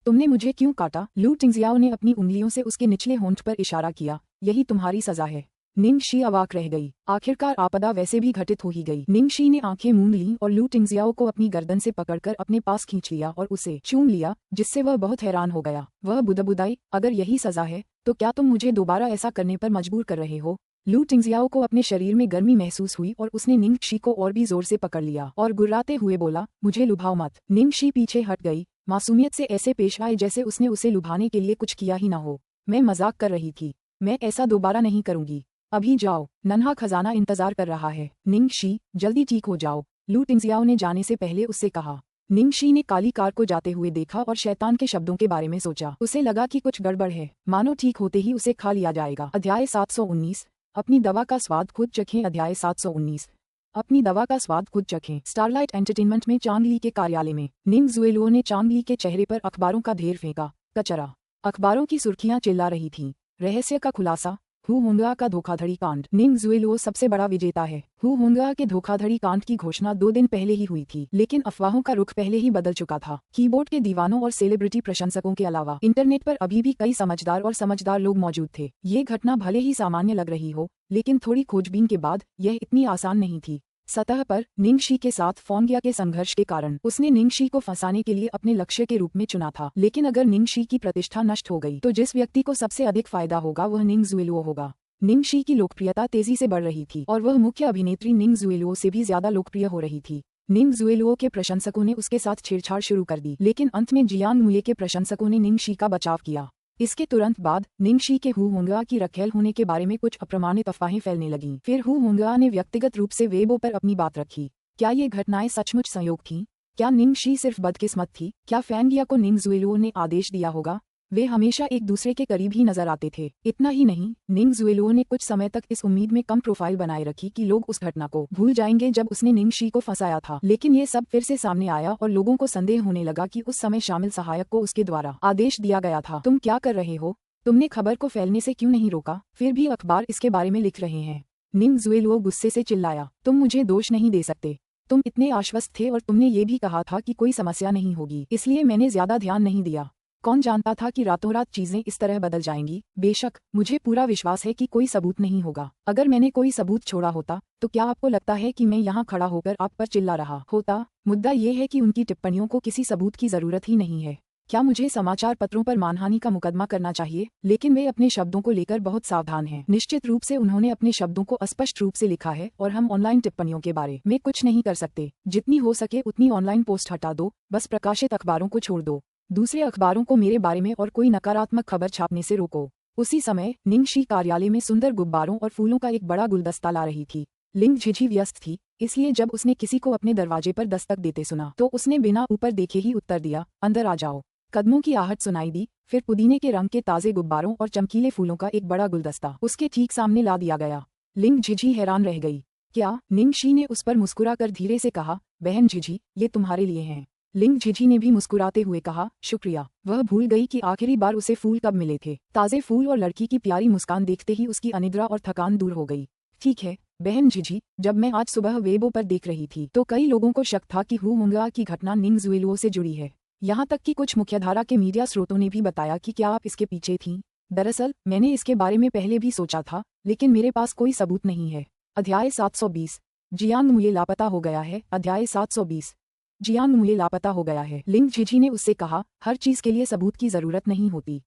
तुमने मुझे क्यों काटा? लू टिंगजियाओ ने अपनी उंगलियों से उसके निचले होंठ पर इशारा किया। यही तुम्हारी सजा है। निंगशी अवाक रह गई। आखिरकार आपदा वैसे भी घटित हो ही गई। निंगशी ने आंखें मूंद लीं और लू टिंगजियाओ को अपनी गर्दन से पकड़कर अपने पास खींच लिया और उसे चूम लिया, जिससे वह बहुत हैरान हो गया। वह बुदबुदाई, अगर यही सजा है तो क्या तुम मुझे दोबारा ऐसा करने पर मजबूर कर रहे हो? लू टिंगजियाओ को अपने शरीर में गर्मी महसूस हुई और उसने निंगशी को और भी जोर से पकड़ लिया और गुर्राते हुए बोला, मुझे लुभाओ मत। निंगशी पीछे हट गई, मासूमियत से ऐसे पेश आए जैसे उसने उसे लुभाने के लिए कुछ किया ही ना हो। मैं मजाक कर रही थी। मैं ऐसा दोबारा नहीं करूंगी। अभी जाओ, नन्हा खजाना इंतजार कर रहा है। निंगशी, जल्दी ठीक हो जाओ, लू टिंगजियाओ ने जाने से पहले उससे कहा। निंगशी ने काली कार को जाते हुए देखा और शैतान के शब्दों के बारे में सोचा। उसे लगा कि कुछ गड़बड़ है, मानो ठीक होते ही उसे खा लिया जाएगा। अध्याय 719। अपनी दवा का स्वाद खुद चखें। अध्याय 719। अपनी दवा का स्वाद खुद चखें। स्टारलाइट एंटरटेनमेंट में चांग ली के कार्यालय में निंग जुएलुओ ने चांग ली के चेहरे पर अखबारों का ढेर फेंका। कचरा। अखबारों की सुर्खियां चिल्ला रही थीं। रहस्य का खुलासा, हु होंगा का धोखाधड़ी कांड। निंग जुएलुओ सबसे बड़ा विजेता है। हु होंगा के धोखाधड़ी कांड की घोषणा 2 दिन पहले ही हुई थी, लेकिन अफवाहों का रुख पहले ही बदल चुका था। कीबोर्ड के दीवानों और सेलिब्रिटी प्रशंसकों के अलावा इंटरनेट पर अभी भी कई समझदार लोग मौजूद थे। ये घटना भले ही सामान्य लग रही हो, लेकिन थोड़ी खोजबीन के बाद यह इतनी आसान नहीं थी। सतह पर निंगशी के साथ फोंगिया के संघर्ष के कारण उसने निंगशी को फंसाने के लिए अपने लक्ष्य के रूप में चुना था, लेकिन अगर निंगशी की प्रतिष्ठा नष्ट हो गई तो जिस व्यक्ति को सबसे अधिक फायदा होगा वह निंग जुएलुओ होगा। निंगशी की लोकप्रियता तेजी से बढ़ रही थी और वह मुख्य अभिनेत्री निंग जुएलुओ से भी ज्यादा लोकप्रिय हो रही थी। निंग जुएलुओ के प्रशंसकों ने उसके साथ छेड़छाड़ शुरू कर दी, लेकिन अंत में जियांग मुये के प्रशंसकों ने निंगशी का बचाव किया। इसके तुरंत बाद निंगशी के हु होंगा की रखेल होने के बारे में कुछ अप्रमाणित अफवाहें फैलने लगीं। फिर हु होंगा ने व्यक्तिगत रूप से वेबो पर अपनी बात रखी। क्या ये घटनाएं सचमुच संयोग थीं? क्या निंगशी सिर्फ बदकिस्मत थी? क्या फैंगिया को निंग जुएलुओ ने आदेश दिया होगा? वे हमेशा एक दूसरे के करीब ही नजर आते थे। इतना ही नहीं, निंग जुएलुओ ने कुछ समय तक इस उम्मीद में कम प्रोफाइल बनाए रखी कि लोग उस घटना को भूल जाएंगे जब उसने निंगशी को फंसाया था, लेकिन ये सब फिर से सामने आया और लोगों को संदेह होने लगा कि उस समय शामिल सहायक को उसके द्वारा आदेश दिया गया था। तुम क्या कर रहे हो? तुमने खबर को फैलने से क्यों नहीं रोका? फिर भी अखबार इसके बारे में लिख रहे हैं। निंग जुएलुओ गुस्से से चिल्लाया, तुम मुझे दोष नहीं दे सकते। तुम इतने आश्वस्त थे और तुमने ये भी कहा था कि कोई समस्या नहीं होगी, इसलिए मैंने ज्यादा ध्यान नहीं दिया। कौन जानता था कि रातों रात चीजें इस तरह बदल जाएंगी? बेशक, मुझे पूरा विश्वास है कि कोई सबूत नहीं होगा। अगर मैंने कोई सबूत छोड़ा होता तो क्या आपको लगता है कि मैं यहाँ खड़ा होकर आप पर चिल्ला रहा होता? मुद्दा ये है कि उनकी टिप्पणियों को किसी सबूत की जरूरत ही नहीं है। क्या मुझे समाचार पत्रों पर मानहानि का मुकदमा करना चाहिए? लेकिन वे अपने शब्दों को लेकर बहुत सावधान हैं। निश्चित रूप से उन्होंने अपने शब्दों को स्पष्ट रूप से लिखा है और हम ऑनलाइन टिप्पणियों के बारे में कुछ नहीं कर सकते। जितनी हो सके उतनी ऑनलाइन पोस्ट हटा दो, बस प्रकाशित अखबारों को छोड़ दो। दूसरे अखबारों को मेरे बारे में और कोई नकारात्मक खबर छापने से रोको। उसी समय निंगशी कार्यालय में सुंदर गुब्बारों और फूलों का एक बड़ा गुलदस्ता ला रही थी। लिंग झिझी व्यस्त थी, इसलिए जब उसने किसी को अपने दरवाजे पर दस्तक देते सुना तो उसने बिना ऊपर देखे ही उत्तर दिया, अंदर आ जाओ। कदमों की आहट सुनाई दी, फिर पुदीने के रंग के ताजे गुब्बारों और चमकीले फूलों का एक बड़ा गुलदस्ता उसके ठीक सामने ला दिया गया। लिंग झिझी हैरान रह गई। क्या? निंगशी ने उस पर मुस्कुराकर धीरे से कहा, बहन झिझी, ये तुम्हारे लिए हैं। लिंग झिझी ने भी मुस्कुराते हुए कहा, शुक्रिया। वह भूल गई कि आखिरी बार उसे फूल कब मिले थे। ताजे फूल और लड़की की प्यारी मुस्कान देखते ही उसकी अनिद्रा और थकान दूर हो गई। ठीक है बहन झिझी, जब मैं आज सुबह वेबो पर देख रही थी तो कई लोगों को शक था कि हु होंगा की घटना निंग जुएलुओ से जुड़ी है। यहाँ तक कि कुछ मुख्यधारा के मीडिया स्रोतों ने भी बताया कि क्या आप इसके पीछे थीं? दरअसल मैंने इसके बारे में पहले भी सोचा था, लेकिन मेरे पास कोई सबूत नहीं है। अध्याय 720। जियांग मुये लापता हो गया है। अध्याय 720। जियांग मुए लापता हो गया है। लिंग झिझी ने उससे कहा, हर चीज के लिए सबूत की जरूरत नहीं होती।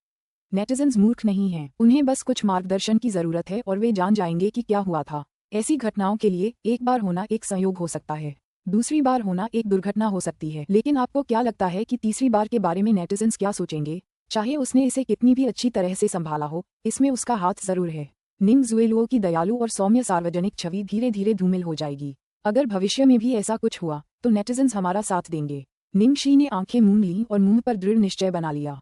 नेटिजन्स मूर्ख नहीं हैं, उन्हें बस कुछ मार्गदर्शन की जरूरत है और वे जान जाएंगे कि क्या हुआ था। ऐसी घटनाओं के लिए एक बार होना एक संयोग हो सकता है, दूसरी बार होना एक दुर्घटना हो सकती है, लेकिन आपको क्या लगता है कि तीसरी बार के बारे में नेटिजन्स क्या सोचेंगे? चाहे उसने इसे कितनी भी अच्छी तरह से संभाला हो, इसमें उसका हाथ जरूर है। निंग जुएलुओ की दयालु और सौम्य सार्वजनिक छवि धीरे धीरे धूमिल हो जाएगी। अगर भविष्य में भी ऐसा कुछ हुआ तो नेटिजन्स हमारा साथ देंगे। निंग शी ने आंखें मूंद लीं और मुंह पर दृढ़ निश्चय बना लिया।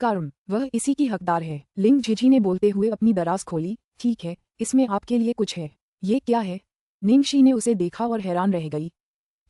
कारण वह इसी की हकदार है। लिंग झिझी ने बोलते हुए अपनी दराज खोली। ठीक है, इसमें आपके लिए कुछ है। ये क्या है? निंग शी ने उसे देखा और हैरान रह गई।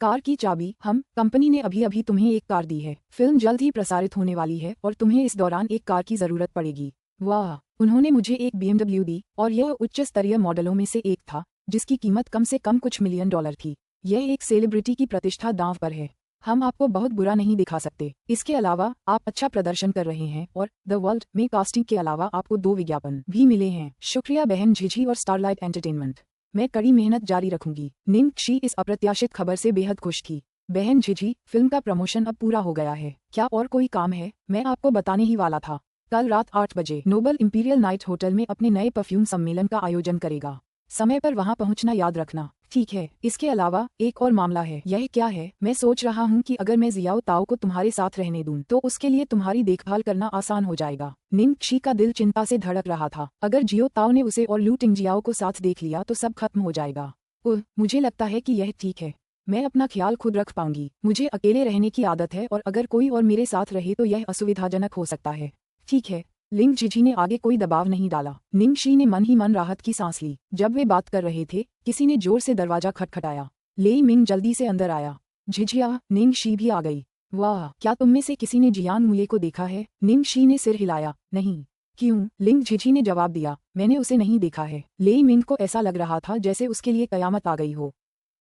कार की चाबी। कंपनी ने अभी अभी तुम्हें एक कार दी है। फिल्म जल्द ही प्रसारित होने वाली है और तुम्हें इस दौरान एक कार की जरूरत पड़ेगी। वाह, उन्होंने मुझे एक BMW दी और यह उच्च स्तरीय मॉडलों में से एक था जिसकी कीमत कम से कम कुछ मिलियन डॉलर थी। यह एक सेलिब्रिटी की प्रतिष्ठा दांव पर है। हम आपको बहुत बुरा नहीं दिखा सकते। इसके अलावा आप अच्छा प्रदर्शन कर रहे हैं और द वर्ल्ड में कास्टिंग के अलावा आपको 2 विज्ञापन भी मिले हैं। शुक्रिया बहन झिझी और स्टारलाइट एंटरटेनमेंट। मैं कड़ी मेहनत जारी रखूंगी। निंग शी इस अप्रत्याशित खबर से बेहद खुश थी। बहन झिझी, फिल्म का प्रमोशन अब पूरा हो गया है। क्या और कोई काम है? मैं आपको बताने ही वाला था। कल रात 8 बजे नोबल इंपीरियल नाइट होटल में अपने नए परफ्यूम सम्मेलन का आयोजन करेगा। समय पर वहां पहुंचना याद रखना। ठीक है। इसके अलावा एक और मामला है। यह क्या है? मैं सोच रहा हूँ कि अगर मैं जियाओ ताओ को तुम्हारे साथ रहने दूं तो उसके लिए तुम्हारी देखभाल करना आसान हो जाएगा। निंग शी का दिल चिंता से धड़क रहा था। अगर जियो ताओ ने उसे और लू टिंगजियाओ को साथ देख लिया तो सब खत्म हो जाएगा। मुझे लगता है कि यह ठीक है। मैं अपना ख्याल खुद रख पाऊंगी। मुझे अकेले रहने की आदत है और अगर कोई और मेरे साथ रहे तो यह असुविधाजनक हो सकता है। ठीक है। लिंग झिझी ने आगे कोई दबाव नहीं डाला। निंग शी ने मन ही मन राहत की सांस ली। जब वे बात कर रहे थे, किसी ने जोर से दरवाजा खटखटाया। लेई मिंग जल्दी से अंदर आया। झिझिया, निंग शी भी आ गई। वाह, क्या तुम में से किसी ने जियांग मुए को देखा है? निंग शी ने सिर हिलाया। नहीं। क्यों? लिंग झिझी ने जवाब दिया। मैंने उसे नहीं देखा है। लेई मिंग को ऐसा लग रहा था जैसे उसके लिए कयामत आ गई हो।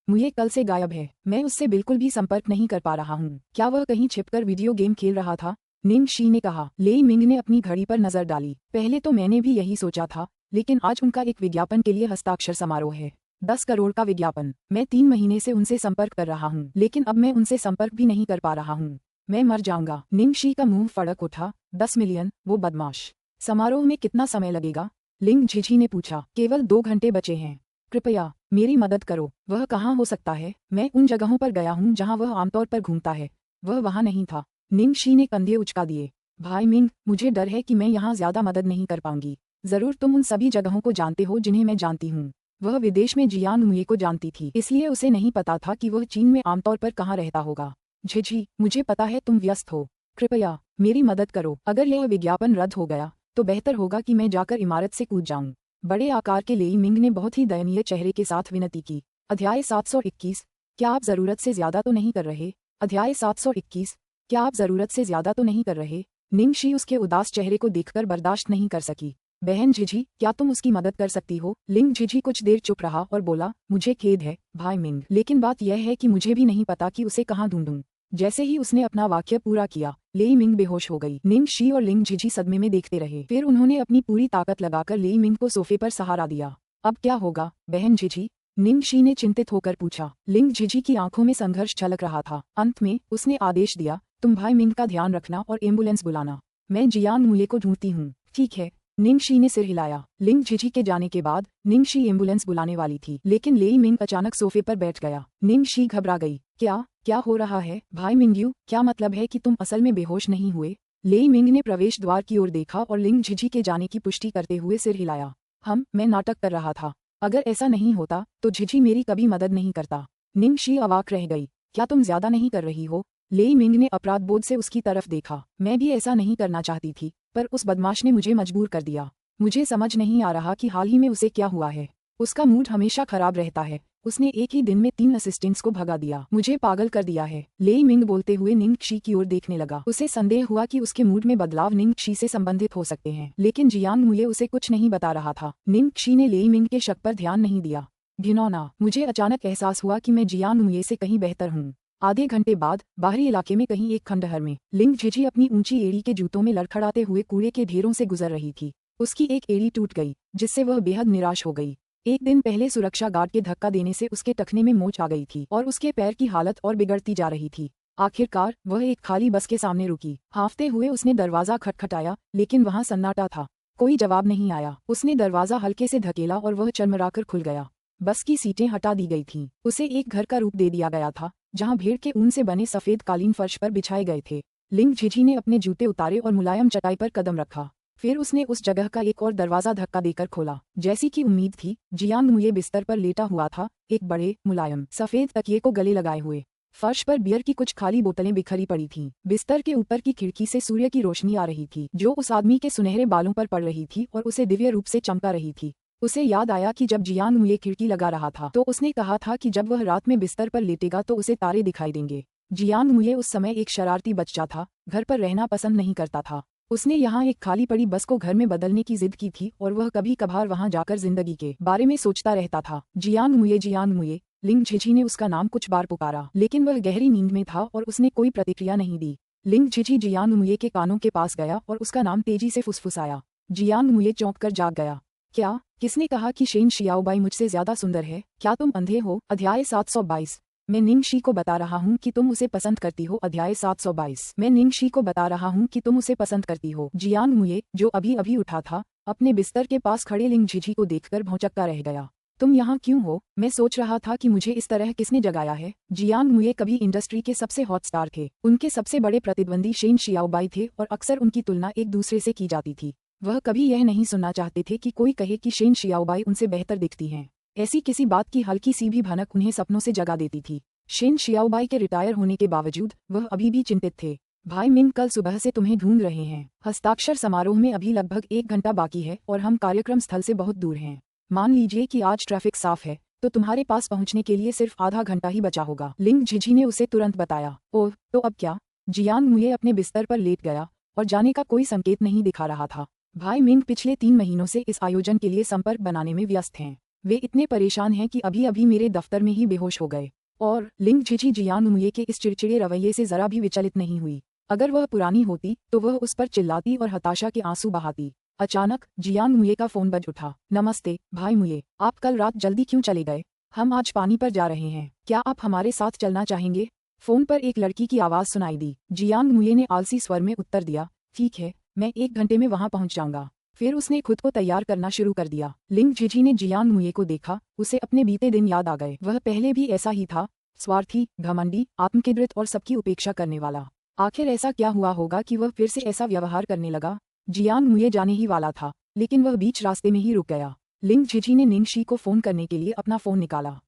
मुए कल से गायब है। मैं उससे बिल्कुल भी संपर्क नहीं कर पा रहा हूँ। क्या वह कहीं छिपकर वीडियो गेम खेल रहा था? निंग शी ने कहा। लेई मिंग ने अपनी घड़ी पर नजर डाली। पहले तो मैंने भी यही सोचा था, लेकिन आज उनका एक विज्ञापन के लिए हस्ताक्षर समारोह है। 10 करोड़ का विज्ञापन। मैं 3 महीने से उनसे संपर्क कर रहा हूँ, लेकिन अब मैं उनसे संपर्क भी नहीं कर पा रहा हूँ। मैं मर जाऊंगा। निंग शी का मुंह फड़क उठा। 10 मिलियन, वो बदमाश। समारोह में कितना समय लगेगा? लिंग झिझी ने पूछा। केवल 2 घंटे बचे हैं। कृपया मेरी मदद करो। वह कहाँ हो सकता है? मैं उन जगहों पर गया हूँ जहाँ वह आमतौर पर घूमता है। वह वहाँ नहीं था। निंग शी ने कंधे उचका दिए। भाई मिंग, मुझे डर है कि मैं यहाँ ज्यादा मदद नहीं कर पाऊंगी। जरूर तुम उन सभी जगहों को जानते हो जिन्हें मैं जानती हूँ। वह विदेश में जियांग मुए को जानती थी, इसलिए उसे नहीं पता था कि वह चीन में आमतौर पर कहाँ रहता होगा। झिझी, मुझे पता है तुम व्यस्त हो। कृपया मेरी मदद करो। अगर यह विज्ञापन रद्द हो गया तो बेहतर होगा कि मैं जाकर इमारत से कूद जाऊं। बड़े आकार के लेई मिंग ने बहुत ही दयनीय चेहरे के साथ विनती की। अध्याय 721। क्या आप जरूरत से ज्यादा तो नहीं कर रहे? अध्याय 721। क्या आप जरूरत से ज्यादा तो नहीं कर रहे? निंग शी उसके उदास चेहरे को देखकर बर्दाश्त नहीं कर सकी। बहन झिझी, क्या तुम उसकी मदद कर सकती हो? लिंग झिझी कुछ देर चुप रहा और बोला, मुझे खेद है भाई मिंग, लेकिन बात यह है कि मुझे भी नहीं पता कि उसे कहाँ ढूंढूं। जैसे ही उसने अपना वाक्य पूरा किया, लेई मिंग बेहोश हो गई। निंग शी और लिंग झिझी सदमे में देखते रहे। फिर उन्होंने अपनी पूरी ताकत लगाकर लेई मिंग को सोफे पर सहारा दिया। अब क्या होगा बहन झिझी? निंग शी ने चिंतित होकर पूछा। लिंग झिझी की आंखों में संघर्ष झलक रहा था। अंत में उसने आदेश दिया, तुम भाई मिंग का ध्यान रखना और एम्बुलेंस बुलाना। मैं जियांग मुए को ढूंढती हूँ। ठीक है। निंग शी ने सिर हिलाया। लिंग झिझी के जाने के बाद निंग शी एम्बुलेंस बुलाने वाली थी, लेकिन लेई मिंग अचानक सोफे पर बैठ गया। निंग शी घबरा गई। क्या हो रहा है भाई मिंगयू? क्या मतलब है कि तुम असल में बेहोश नहीं हुए? लेई मिंग ने प्रवेश द्वार की ओर देखा और लिंग झिझी के जाने की पुष्टि करते हुए सिर हिलाया। मैं नाटक कर रहा था। अगर ऐसा नहीं होता तो झिझी मेरी कभी मदद नहीं करता। निंग शी अवाक रह गई। क्या तुम ज्यादा नहीं कर रही हो? लेई मिंग ने अपराध बोध से उसकी तरफ देखा। मैं भी ऐसा नहीं करना चाहती थी, पर उस बदमाश ने मुझे मजबूर कर दिया। मुझे समझ नहीं आ रहा कि हाल ही में उसे क्या हुआ है। उसका मूड हमेशा खराब रहता है। उसने एक ही दिन में 3 असिस्टेंट्स को भगा दिया। मुझे पागल कर दिया है। लेई मिंग बोलते हुए निंग शी की ओर देखने लगा। उसे संदेह हुआ कि उसके मूड में बदलाव निंग शी से संबंधित हो सकते हैं, लेकिन जियांग मुए उसे कुछ नहीं बता रहा था। निंग शी ने लेई मिंग के शक पर ध्यान नहीं दिया। घिनौना, मुझे अचानक एहसास हुआ कि मैं जियांग मुए से कहीं बेहतर हूँ। आधे घंटे बाद बाहरी इलाके में कहीं एक खंडहर में लिंग झिझी अपनी ऊंची एड़ी के जूतों में लड़खड़ाते हुए कूड़े के ढेरों से गुजर रही थी। उसकी एक एड़ी टूट गई, जिससे वह बेहद निराश हो गई। एक दिन पहले सुरक्षा गार्ड के धक्का देने से उसके टखने में मोच आ गई थी और उसके पैर की हालत और बिगड़ती जा रही थी। आखिरकार वह एक खाली बस के सामने रुकी। हांफते हुए उसने दरवाजा खटखटाया, लेकिन वहां सन्नाटा था। कोई जवाब नहीं आया। उसने दरवाजा हल्के से धकेला और वह चरमराकर खुल गया। बस की सीटें हटा दी गई थीं। उसे एक घर का रूप दे दिया गया था, जहां भेड़ के ऊन से बने सफेद कालीन फर्श पर बिछाए गए थे। लिंग झिझी ने अपने जूते उतारे और मुलायम चटाई पर कदम रखा। फिर उसने उस जगह का एक और दरवाजा धक्का देकर खोला। जैसी कि उम्मीद थी, जियांग मुये बिस्तर पर लेटा हुआ था, एक बड़े मुलायम सफेद तकिए को गले लगाए हुए। फर्श पर बियर की कुछ खाली बोतलें बिखरी पड़ी थीं। बिस्तर के ऊपर की खिड़की से सूर्य की रोशनी आ रही थी, जो उस आदमी के सुनहरे बालों पर पड़ रही थी और उसे दिव्य रूप से चमका रही थी। उसे याद आया कि जब जियांग मुये खिड़की लगा रहा था तो उसने कहा था कि जब वह रात में बिस्तर पर लेटेगा तो उसे तारे दिखाई देंगे। जियांग मुये उस समय एक शरारती बच्चा था, घर पर रहना पसंद नहीं करता था। उसने यहाँ एक खाली पड़ी बस को घर में बदलने की जिद की थी और वह कभी कभार वहाँ जाकर जिंदगी के बारे में सोचता रहता था। जियांग मुये, लिंग झिझी ने उसका नाम कुछ बार पुकारा, लेकिन वह गहरी नींद में था और उसने कोई प्रतिक्रिया नहीं दी। लिंग झिझी जियांग मुये के कानों के पास गया और उसका नाम तेजी से फुसफुसाया। जियांग मुये चौंक कर जाग गया। क्या? किसने कहा कि शेन शियाओबाई मुझसे ज्यादा सुंदर है? क्या तुम अंधे हो? अध्याय 722। मैं निंगशी को बता रहा हूँ कि तुम उसे पसंद करती हो। अध्याय 722। मैं निंगशी को बता रहा हूँ कि तुम उसे पसंद करती हो। जियांग मुये, जो अभी अभी उठा था, अपने बिस्तर के पास खड़े लिंग झिझी को देखकर भौंचक्का रह गया। तुम यहाँ क्यों हो? मैं सोच रहा था कि मुझे इस तरह किसने जगाया है। जियांग मुये कभी इंडस्ट्री के सबसे हॉट स्टार थे। उनके सबसे बड़े प्रतिद्वंदी शेन शियाओबाई थे और अक्सर उनकी तुलना एक दूसरे से की जाती थी। वह कभी यह नहीं सुनना चाहते थे कि कोई कहे कि शेन शियाओबाई उनसे बेहतर दिखती हैं। ऐसी किसी बात की हल्की सी भी भनक उन्हें सपनों से जगा देती थी। शेन शियाओबाई के रिटायर होने के बावजूद वह अभी भी चिंतित थे। भाई मिंग कल सुबह से तुम्हें ढूंढ रहे हैं। हस्ताक्षर समारोह में अभी लगभग 1 घंटा बाकी है और हम कार्यक्रम स्थल से बहुत दूर हैं। मान लीजिए कि आज ट्रैफिक साफ है, तो तुम्हारे पास पहुंचने के लिए सिर्फ आधा घंटा ही बचा होगा। लिंग झिझी ने उसे तुरंत बताया। ओह, तो अब क्या? जियांग मुये अपने बिस्तर पर लेट गया और जाने का कोई संकेत नहीं दिखा रहा था। भाई मिंग पिछले 3 महीनों से इस आयोजन के लिए संपर्क बनाने में व्यस्त हैं। वे इतने परेशान हैं कि अभी अभी मेरे दफ्तर में ही बेहोश हो गए। और लिंग झिझी जियांग मुये के इस चिड़चिड़े रवैये से जरा भी विचलित नहीं हुई। अगर वह पुरानी होती तो वह उस पर चिल्लाती और हताशा के आंसू बहाती। अचानक जियांग मुये का फोन बज उठा। नमस्ते भाई मुये, आप कल रात जल्दी क्यों चले गए? हम आज पानी पर जा रहे हैं, क्या आप हमारे साथ चलना चाहेंगे? फोन पर एक लड़की की आवाज सुनाई दी। जियांग मुये ने आलसी स्वर में उत्तर दिया, ठीक है, मैं 1 घंटे में वहां पहुंच जाऊंगा। फिर उसने खुद को तैयार करना शुरू कर दिया। लिंग झिझी ने जियांग मुये को देखा, उसे अपने बीते दिन याद आ गए। वह पहले भी ऐसा ही था, स्वार्थी, घमंडी, आत्मकेंद्रित और सबकी उपेक्षा करने वाला। आखिर ऐसा क्या हुआ होगा कि वह फिर से ऐसा व्यवहार करने लगा? जियांग मुये जाने ही वाला था, लेकिन वह बीच रास्ते में ही रुक गया। लिंग झिझी ने निंगशी को फोन करने के लिए अपना फोन निकाला।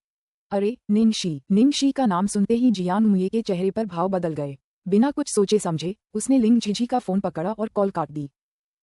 अरे निंगशी का नाम सुनते ही जियांग मुये के चेहरे पर भाव बदल गए। बिना कुछ सोचे समझे उसने लिंग झिझी का फोन पकड़ा और कॉल काट दी।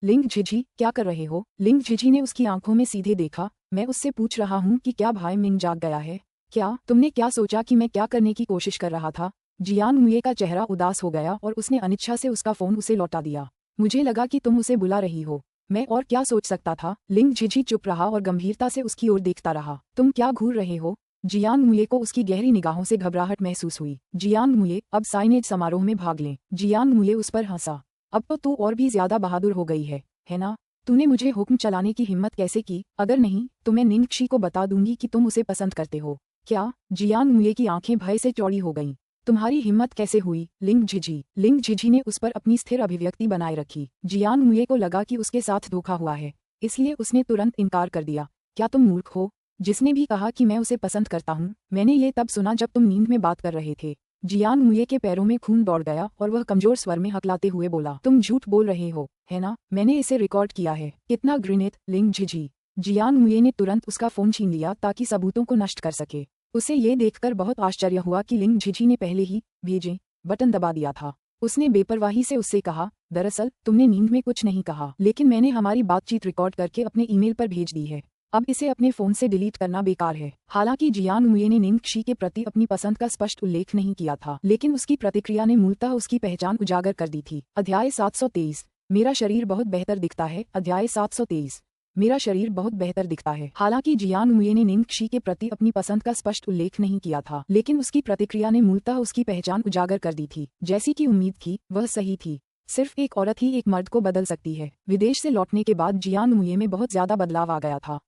लिंग झिझी, क्या कर रहे हो? लिंग झिझी ने उसकी आंखों में सीधे देखा। मैं उससे पूछ रहा हूँ कि क्या भाई मिंग जाग गया है? क्या तुमने क्या सोचा कि मैं क्या करने की कोशिश कर रहा था? जियांग मुये का चेहरा उदास हो गया और उसने अनिच्छा से उसका फोन उसे लौटा दिया। मुझे लगा कि तुम उसे बुला रही हो। मैं और क्या सोच सकता था? लिंग झिझी चुप रहा और गंभीरता से उसकी ओर देखता रहा। तुम क्या घूर रहे हो? जियांग मुये को उसकी गहरी निगाहों से घबराहट महसूस हुई। जियांग मुये, अब साइनेज समारोह में भाग लें। जियांग मुये उस पर हंसा। अब तो तू और भी ज्यादा बहादुर हो गई है ना? तूने मुझे हुक्म चलाने की हिम्मत कैसे की? अगर नहीं तो मैं निंगशी को बता दूंगी कि तुम उसे पसंद करते हो। क्या? जियांग मुये की आंखें भय से चौड़ी हो गईं। तुम्हारी हिम्मत कैसे हुई? लिंग झिझी ने उस पर अपनी स्थिर अभिव्यक्ति बनाए रखी। जियांग मुये को लगा कि उसके साथ धोखा हुआ है, इसलिए उसने तुरंत इनकार कर दिया। क्या तुम मूर्ख हो? जिसने भी कहा कि मैं उसे पसंद करता हूँ, मैंने ये तब सुना जब तुम नींद में बात कर रहे थे। जियांग मुये के पैरों में खून दौड़ गया और वह कमजोर स्वर में हकलाते हुए बोला, तुम झूठ बोल रहे हो, है ना? मैंने इसे रिकॉर्ड किया है। कितना घृणित! लिंग झिझी। जियांग मुये ने तुरंत उसका फोन छीन लिया ताकि सबूतों को नष्ट कर सके। उसे ये देखकर बहुत आश्चर्य हुआ कि लिंग झिझी ने पहले ही भेजें बटन दबा दिया था। उसने बेपरवाही से उससे कहा, दरअसल तुमने नींद में कुछ नहीं कहा, लेकिन मैंने हमारी बातचीत रिकॉर्ड करके अपने ईमेल पर भेज दी है। अब इसे अपने फोन से डिलीट करना बेकार है। हालांकि जियांग मुये ने निंगशी के प्रति अपनी पसंद का स्पष्ट उल्लेख नहीं किया था, लेकिन उसकी प्रतिक्रिया ने मूलतः उसकी पहचान उजागर कर दी थी। अध्याय 723। मेरा शरीर बहुत बेहतर दिखता है। अध्याय 723। मेरा शरीर बहुत बेहतर दिखता है। हालांकि जियांग मुये ने निंगशी के प्रति अपनी पसंद का स्पष्ट उल्लेख नहीं किया था, लेकिन उसकी प्रतिक्रिया ने मूलतः उसकी पहचान उजागर कर दी थी। जैसी कि उम्मीद थी, वह सही थी। सिर्फ एक औरत ही एक मर्द को बदल सकती है। विदेश से लौटने के बाद जियांग मुये में बहुत ज्यादा बदलाव आ गया था।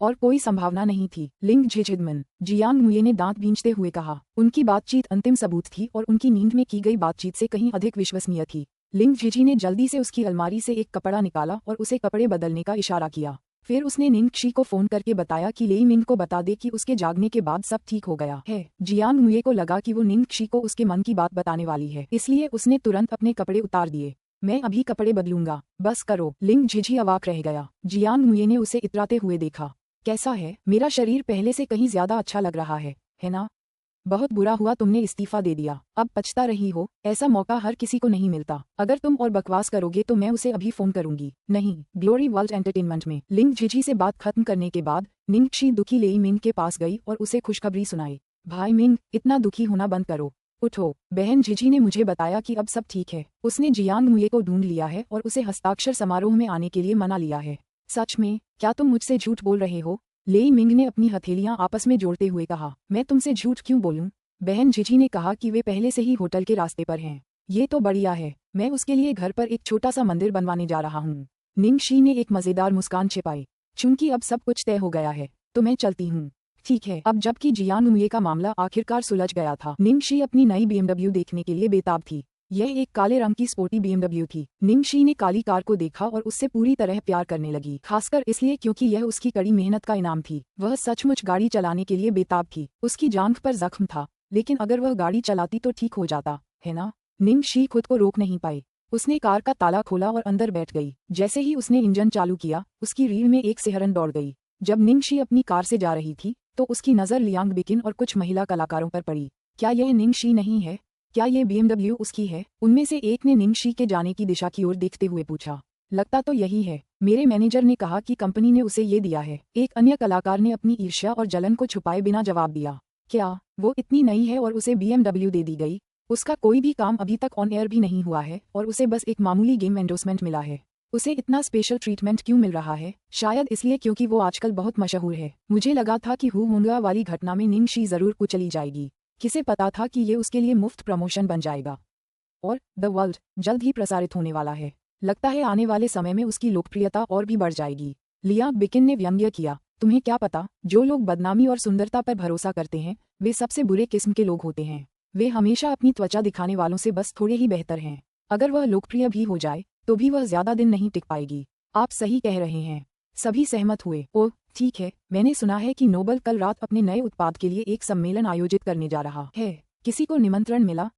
और कोई संभावना नहीं थी। लिंग झिझिदमन, जियांग मुये ने दांत भींचते हुए कहा। उनकी बातचीत अंतिम सबूत थी और उनकी नींद में की गई बातचीत से कहीं अधिक विश्वसनीय थी। लिंग झिझी ने जल्दी से उसकी अलमारी से एक कपड़ा निकाला और उसे कपड़े बदलने का इशारा किया। फिर उसने निंग क्षी को फोन करके बताया कि लेई मिंग को बता दे कि उसके जागने के बाद सब ठीक हो गया है। जियांग मुये को लगा कि वो निंग क्षी को उसके मन की बात बताने वाली है, इसलिए उसने तुरंत अपने कपड़े उतार दिए। मैं अभी कपड़े बदलूंगा, बस करो। लिंग झिझी अवाक रह गया। जियांग मुये ने उसे इतराते हुए देखा। कैसा है? मेरा शरीर पहले से कहीं ज्यादा अच्छा लग रहा है ना? बहुत बुरा हुआ तुमने इस्तीफा दे दिया, अब पछता रही हो। ऐसा मौका हर किसी को नहीं मिलता। अगर तुम और बकवास करोगे तो मैं उसे अभी फोन करूंगी। नहीं, ग्लोरी वर्ल्ड एंटरटेनमेंट में। लिंग झिझी से बात खत्म करने के बाद निंग क्षी दुखी लेई मिंग के पास गई और उसे खुशखबरी सुनाई। भाई मिंग, इतना दुखी होना बंद करो। उठो, बहन झिझी ने मुझे बताया कि अब सब ठीक है। उसने जियांग मुये को ढूंढ लिया है और उसे हस्ताक्षर समारोह में आने के लिए मना लिया है। सच में? क्या तुम मुझसे झूठ बोल रहे हो? लेई मिंग ने अपनी हथेलियां आपस में जोड़ते हुए कहा। मैं तुमसे झूठ क्यों बोलूं? बहन झिझी ने कहा कि वे पहले से ही होटल के रास्ते पर हैं। ये तो बढ़िया है, मैं उसके लिए घर पर एक छोटा सा मंदिर बनवाने जा रहा हूँ। निंग शी ने एक मजेदार मुस्कान छिपाई। चूंकि अब सब कुछ तय हो गया है तो मैं चलती हूँ। ठीक है। अब जबकि जियांग मुये का मामला आखिरकार सुलझ गया था, निंग शी अपनी नई BMW देखने के लिए बेताब थी। यह एक काले रंग की स्पोर्टी BMW थी। निंग शी ने काली कार को देखा और उससे पूरी तरह प्यार करने लगी, खासकर इसलिए क्योंकि यह उसकी कड़ी मेहनत का इनाम थी। वह सचमुच गाड़ी चलाने के लिए बेताब थी। उसकी जांघ पर जख्म था, लेकिन अगर वह गाड़ी चलाती तो ठीक हो जाता, है ना? निंग शी खुद को रोक नहीं पाई। उसने कार का ताला खोला और अंदर बैठ गई। जैसे ही उसने इंजन चालू किया, उसकी रीढ़ में एक सिहरन दौड़ गई। जब निंग शी अपनी कार से जा रही थी तो उसकी नज़र लियांग बिकिन और कुछ महिला कलाकारों पर पड़ी। क्या यह निंग शी नहीं है? क्या ये BMW उसकी है? उनमें से एक ने निंग शी के जाने की दिशा की ओर देखते हुए पूछा। लगता तो यही है। मेरे मैनेजर ने कहा कि कंपनी ने उसे ये दिया है। एक अन्य कलाकार ने अपनी ईर्ष्या और जलन को छुपाए बिना जवाब दिया। क्या वो इतनी नई है और उसे BMW दे दी गई? उसका कोई भी काम अभी तक ऑन एयर भी नहीं हुआ है और उसे बस एक मामूली गेम एंडोर्समेंट मिला है। उसे इतना स्पेशल ट्रीटमेंट क्यों मिल रहा है? शायद इसलिए क्योंकि वो आजकल बहुत मशहूर है। मुझे लगा था कि हू होंगा वाली घटना में निंग शी जरूर कुचली जाएगी। किसे पता था कि ये उसके लिए मुफ्त प्रमोशन बन जाएगा। और द वर्ल्ड जल्द ही प्रसारित होने वाला है। लगता है आने वाले समय में उसकी लोकप्रियता और भी बढ़ जाएगी। लियांग बिकिन ने व्यंग्य किया। तुम्हें क्या पता, जो लोग बदनामी और सुंदरता पर भरोसा करते हैं वे सबसे बुरे किस्म के लोग होते हैं। वे हमेशा अपनी त्वचा दिखाने वालों से बस थोड़े ही बेहतर हैं। अगर वह लोकप्रिय भी हो जाए तो भी वह ज्यादा दिन नहीं टिक पाएगी। आप सही कह रहे हैं। सभी सहमत हुए। ओह ठीक है, मैंने सुना है कि नोबल कल रात अपने नए उत्पाद के लिए एक सम्मेलन आयोजित करने जा रहा है। किसी को निमंत्रण मिला?